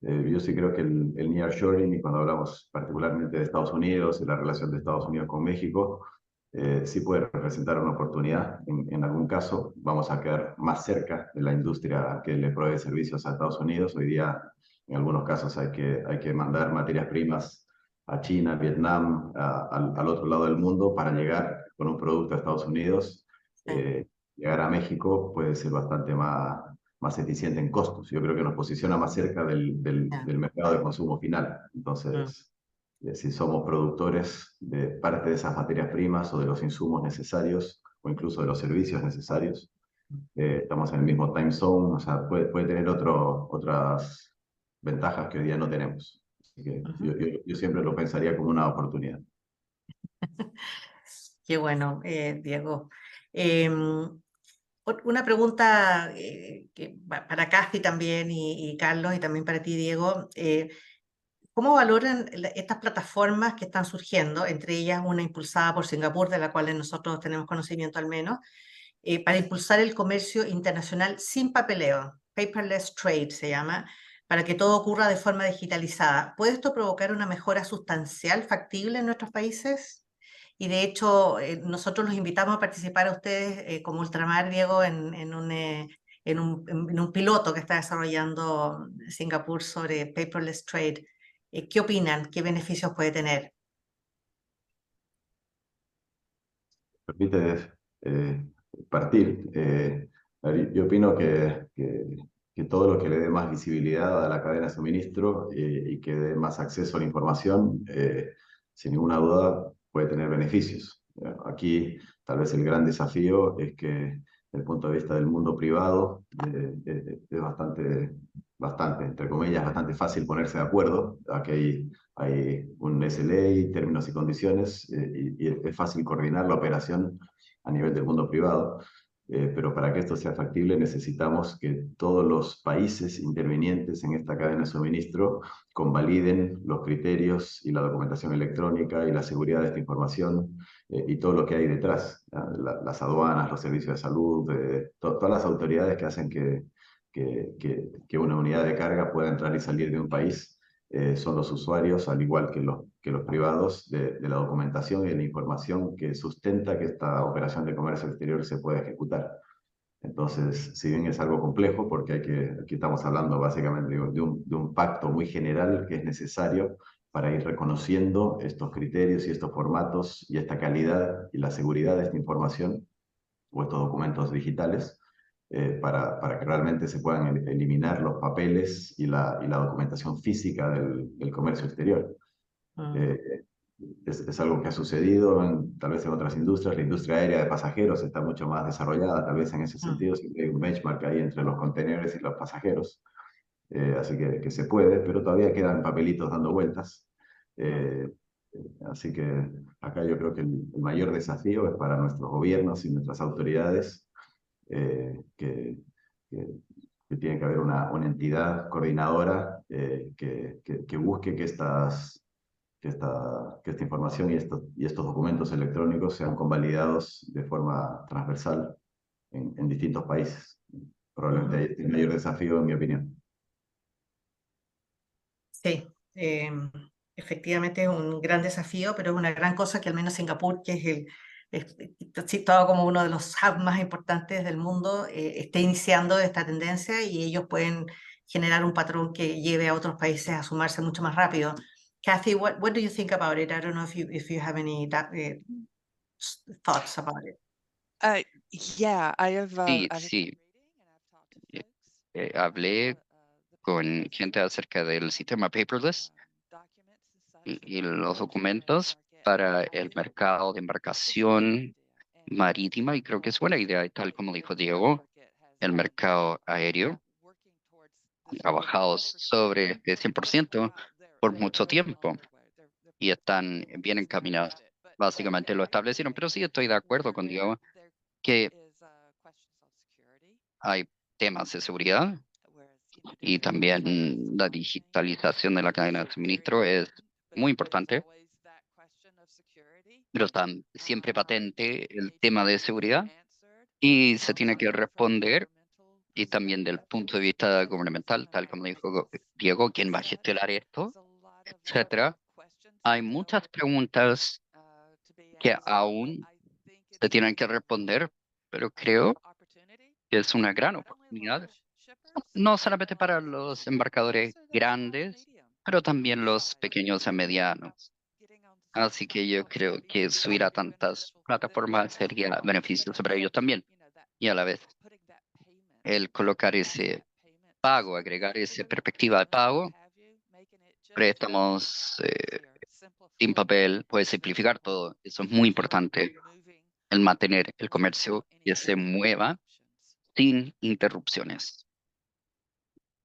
Yo sí creo que el nearshoring, y cuando hablamos particularmente de Estados Unidos y la relación de Estados Unidos con México, sí puede representar una oportunidad. En algún caso vamos a quedar más cerca de la industria que le provee servicios a Estados Unidos. Hoy día, en algunos casos, hay que mandar materias primas a China, Vietnam, al otro lado del mundo para llegar con un producto a Estados Unidos. Llegar a México puede ser bastante más eficiente en costos. Yo creo que nos posiciona más cerca del mercado de consumo final. Entonces, si somos productores de parte de esas materias primas o de los insumos necesarios o incluso de los servicios necesarios, estamos en el mismo time zone, o sea, puede tener otras ventajas que hoy día no tenemos. Así que yo siempre lo pensaría como una oportunidad. Qué bueno, Diego. Una pregunta para Cathy también y Carlos y también para ti, Diego. ¿Cómo valoran estas plataformas que están surgiendo, entre ellas una impulsada por Singapur, de la cual nosotros tenemos conocimiento al menos, para impulsar el comercio internacional sin papeleo? Paperless trade se llama, para que todo ocurra de forma digitalizada. ¿Puede esto provocar una mejora sustancial, factible en nuestros países? Y de hecho, nosotros los invitamos a participar a ustedes como Ultramar, Diego, en un piloto que está desarrollando Singapur sobre paperless trade. ¿Qué opinan? ¿Qué beneficios puede tener? Permite partir. A ver, yo opino que todo lo que le dé más visibilidad a la cadena de suministro y que dé más acceso a la información, sin ninguna duda puede tener beneficios. Aquí tal vez el gran desafío es que desde el punto de vista del mundo privado es bastante, entre comillas, bastante fácil ponerse de acuerdo. Aquí hay un SLA, términos y condiciones, y es fácil coordinar la operación a nivel del mundo privado. Pero para que esto sea factible necesitamos que todos los países intervinientes en esta cadena de suministro convaliden los criterios y la documentación electrónica y la seguridad de esta información y todo lo que hay detrás, las aduanas, los servicios de salud, todas las autoridades que hacen que una unidad de carga pueda entrar y salir de un país. Son los usuarios, al igual que los privados, de la documentación y de la información que sustenta que esta operación de comercio exterior se pueda ejecutar. Entonces, si bien es algo complejo, porque aquí estamos hablando básicamente de un pacto muy general que es necesario para ir reconociendo estos criterios y estos formatos y esta calidad y la seguridad de esta información o estos documentos digitales, para que realmente se puedan eliminar los papeles y la documentación física del comercio exterior. Es algo que ha sucedido tal vez en otras industrias. La industria aérea de pasajeros está mucho más desarrollada, tal vez en ese sentido, siempre hay un benchmark ahí entre los contenedores y los pasajeros. Así que se puede, pero todavía quedan papelitos dando vueltas. Así que acá yo creo que el mayor desafío es para nuestros gobiernos y nuestras autoridades, que tiene que haber una entidad coordinadora que busque que esta información y estos documentos electrónicos sean convalidados de forma transversal en distintos países. Probablemente ahí es el mayor desafío, en mi opinión. Sí, efectivamente es un gran desafío, pero es una gran cosa que al menos Singapur, que es situado como uno de los hubs más importantes del mundo, esté iniciando esta tendencia y ellos pueden generar un patrón que lleve a otros países a sumarse mucho más rápido. Cathy, what do you think about it? I don't know if you have any thoughts about it. Yeah, I have. Sí, sí. Hablé con gente acerca del sistema paperless y los documentos para el mercado de embarcación marítima, y creo que es buena idea, y tal como dijo Diego, el mercado aéreo ha bajado sobre el 100% por mucho tiempo y están bien encaminados. Básicamente lo establecieron, pero sí estoy de acuerdo con Diego que hay temas de seguridad y también la digitalización de la cadena de suministro es muy importante, pero está siempre patente el tema de seguridad y se tiene que responder, y también del punto de vista gubernamental, tal como dijo Diego, quién va a gestionar esto, etcétera. Hay muchas preguntas que aún se tienen que responder, pero creo que es una gran oportunidad, no solamente para los embarcadores grandes, pero también los pequeños y medianos. Así que yo creo que subir a tantas plataformas sería beneficioso para ellos también. Y a la vez, el colocar ese pago, agregar esa perspectiva de pago, préstamos sin papel, puede simplificar todo. Eso es muy importante, el mantener el comercio que se mueva sin interrupciones.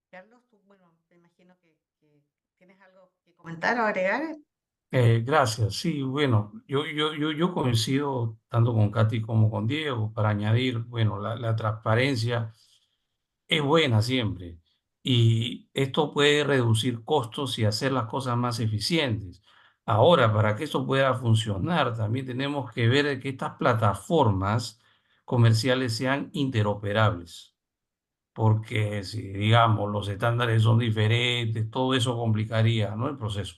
Carlos, tú, bueno, me imagino que tienes algo que comentar o agregar. Gracias. Sí, bueno, yo coincido tanto con Katy como con Diego para añadir, bueno, la transparencia es buena siempre y esto puede reducir costos y hacer las cosas más eficientes. Ahora, para que esto pueda funcionar, también tenemos que ver que estas plataformas comerciales sean interoperables, porque si, digamos, los estándares son diferentes, todo eso complicaría, ¿no?, el proceso.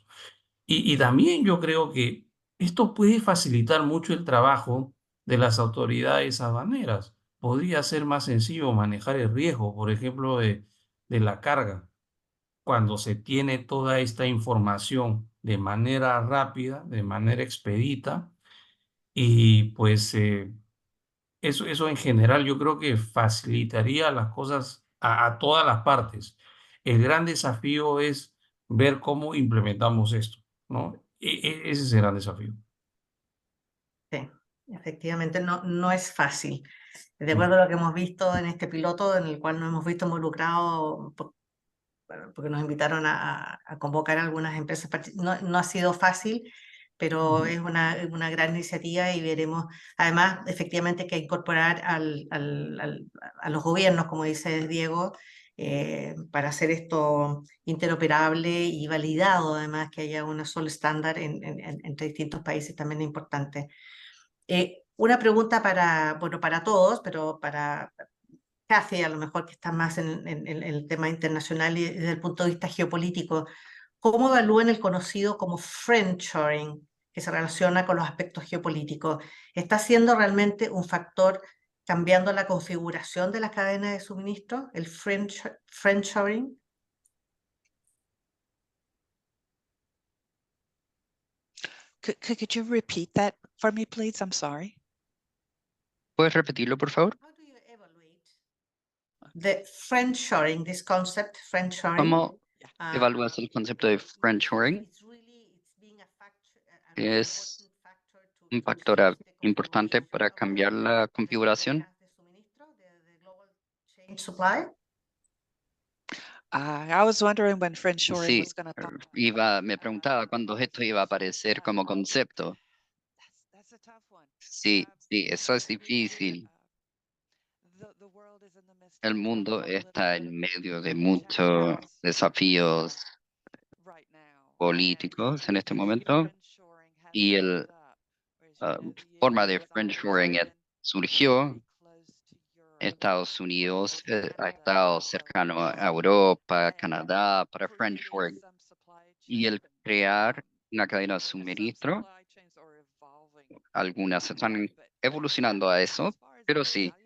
Y también yo creo que esto puede facilitar mucho el trabajo de las autoridades aduaneras. Podría ser más sencillo manejar el riesgo, por ejemplo, de la carga, cuando se tiene toda esta información de manera rápida, de manera expedita, y pues eso en general yo creo que facilitaría las cosas a todas las partes. El gran desafío es ver cómo implementamos esto, ¿no? Ese es el gran desafío. Sí, efectivamente no es fácil. De Mm. acuerdo a lo que hemos visto en este piloto, en el cual nos hemos visto involucrados, bueno, porque nos invitaron a convocar a algunas empresas, no ha sido fácil, pero es una gran iniciativa y veremos. Además, efectivamente, que incorporar a los gobiernos, como dice Diego, para hacer esto interoperable y validado, además, que haya un solo estándar entre distintos países también es importante. Una pregunta bueno, para todos, pero para Cathy, a lo mejor que está más en el tema internacional y desde el punto de vista geopolítico. ¿Cómo evalúan el conocido como friendshoring, que se relaciona con los aspectos geopolíticos? ¿Está siendo realmente un factor cambiando la configuración de las cadenas de suministro, el friendshoring? Could you repeat that for me, please? I'm sorry. ¿Puedes repetirlo, por favor? How do you evaluate the friendshoring, this concept, friendshoring? ¿Cómo Ah, evalúas el concepto de friendshoring? Es un factor importante para cambiar la configuración. I was wondering when friendshoring Sí, was going to pop up. me preguntaba cuándo esto iba a aparecer como concepto. That's a tough one. Sí, sí, eso es The- difícil. the world is in the midst El of mundo está en political medio de muchos challenges desafíos right now. políticos en este momento Friendshoring has y popped up. Whereas, forma de US friendshoring always been surgió. very close to Europe. Estados Unidos ha estado cercano a Europa, Canadá para friendshoring Some supply y el chain- crear una cadena de some suministro. supply chains are evolving. Algunas están evolucionando a eso, As far as pero sí. evaluating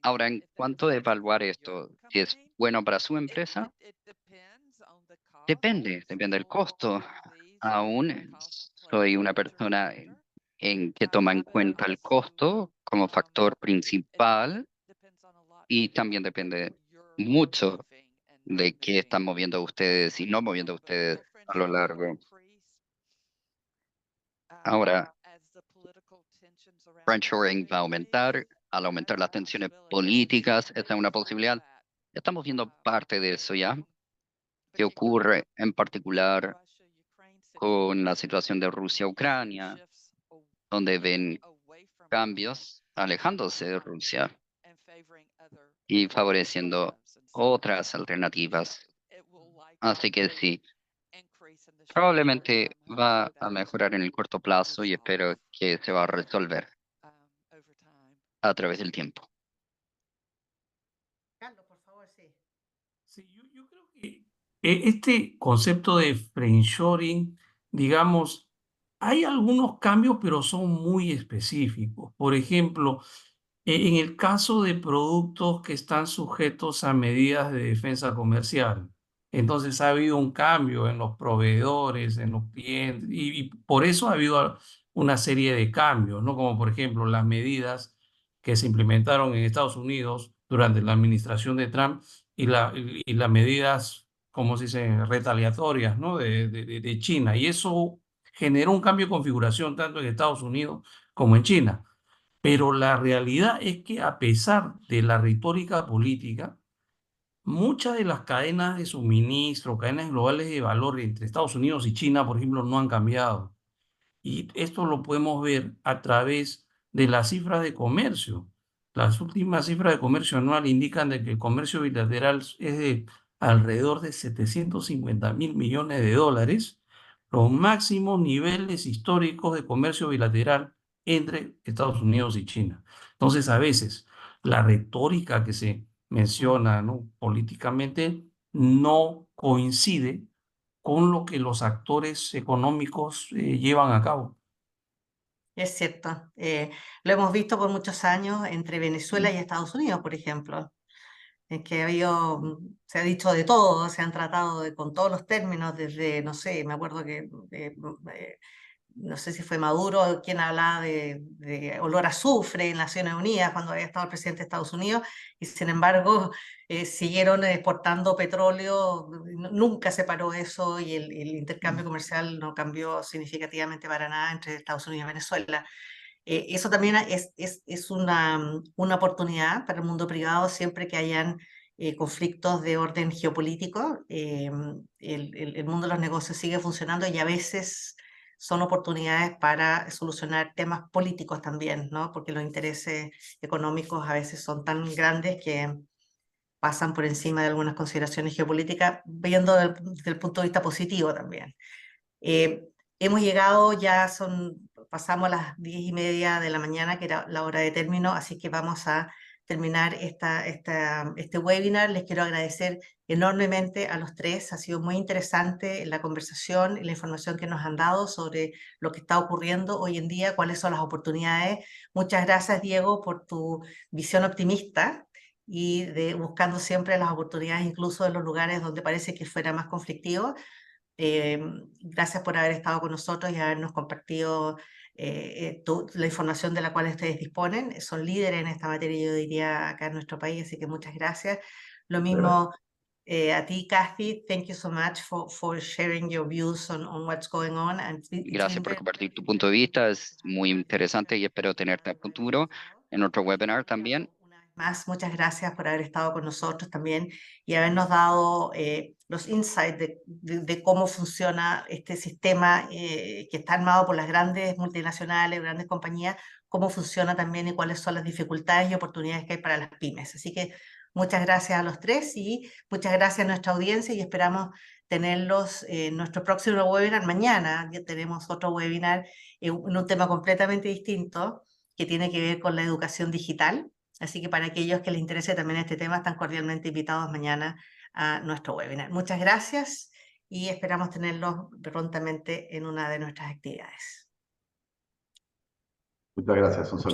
Ahora, en if it's cuanto a effective for evaluar your esto, si es company, bueno para su empresa, it depends on the cost. depende del costo. Aún soy una persona en que toma en cuenta el costo como factor principal y también depende mucho de qué están moviendo ustedes y no moviendo ustedes a lo largo. Ahora, friendshoring va a aumentar. Al aumentar las tensiones políticas, esta es una posibilidad. Estamos viendo parte de eso ya, que ocurre en particular con la situación de Rusia-Ucrania, donde ven cambios alejándose de Rusia y favoreciendo otras alternativas. Así que sí, probablemente va a mejorar en el corto plazo y espero que se va a resolver a través del tiempo. Carlos, por favor, sí. Sí, yo creo que este concepto de friendshoring, digamos, hay algunos cambios, pero son muy específicos. Por ejemplo, en el caso de productos que están sujetos a medidas de defensa comercial, entonces ha habido un cambio en los proveedores, en los clientes, y por eso ha habido una serie de cambios, ¿no? Como por ejemplo las medidas que se implementaron en Estados Unidos durante la administración de Trump y las medidas, como se dice, retaliatorias, ¿no? de China. Y eso generó un cambio de configuración tanto en Estados Unidos como en China. Pero la realidad es que a pesar de la retórica política, muchas de las cadenas de suministro, cadenas globales de valor entre Estados Unidos y China, por ejemplo, no han cambiado. Y esto lo podemos ver a través de las cifras de comercio. Las últimas cifras de comercio anual indican de que el comercio bilateral es de alrededor de 750.000 millones de dólares, los máximos niveles históricos de comercio bilateral entre Estados Unidos y China. Entonces, a veces la retórica que se menciona, ¿no? políticamente no coincide con lo que los actores económicos llevan a cabo. Es cierto. Lo hemos visto por muchos años entre Venezuela y Estados Unidos, por ejemplo. Es que se ha dicho de todo, se han tratado con todos los términos, desde, no sé, me acuerdo que, no sé si fue Maduro quien hablaba de olor a azufre en Naciones Unidas cuando había estado el presidente de Estados Unidos, y sin embargo siguieron exportando petróleo, nunca se paró eso, y el intercambio comercial no cambió significativamente para nada entre Estados Unidos y Venezuela. Eso también es una oportunidad para el mundo privado siempre que hayan conflictos de orden geopolítico. El mundo de los negocios sigue funcionando y a veces son oportunidades para solucionar temas políticos también, ¿no? Porque los intereses económicos a veces son tan grandes que pasan por encima de algunas consideraciones geopolíticas, viendo desde el punto de vista positivo también. Hemos llegado, pasamos a las 10:30 de la mañana, que era la hora de término, así que vamos a terminar este webinar. Les quiero agradecer enormemente a los tres. Ha sido muy interesante la conversación y la información que nos han dado sobre lo que está ocurriendo hoy en día, cuáles son las oportunidades. Muchas gracias, Diego, por tu visión optimista y buscando siempre las oportunidades, incluso en los lugares donde parece que fuera más conflictivo. Gracias por haber estado con nosotros y habernos compartido la información de la cual ustedes disponen. Son líderes en esta materia, yo diría, acá en nuestro país, así que muchas gracias. Lo mismo a ti, Kathy. Thank you so much for sharing your views on what's going on. Gracias por compartir tu punto de vista, es muy interesante y espero tenerte a futuro en otro webinar también. Una vez más, muchas gracias por haber estado con nosotros también y habernos dado los insights de cómo funciona este sistema que está armado por las grandes multinacionales, grandes compañías, cómo funciona también y cuáles son las dificultades y oportunidades que hay para las pymes. Así que muchas gracias a los tres y muchas gracias a nuestra audiencia y esperamos tenerlos en nuestro próximo webinar mañana. Ya tenemos otro webinar en un tema completamente distinto que tiene que ver con la educación digital. Así que para aquellos que les interese también este tema, están cordialmente invitados mañana a nuestro webinar. Muchas gracias y esperamos tenerlos prontamente en una de nuestras actividades. Muchas gracias. Un saludo.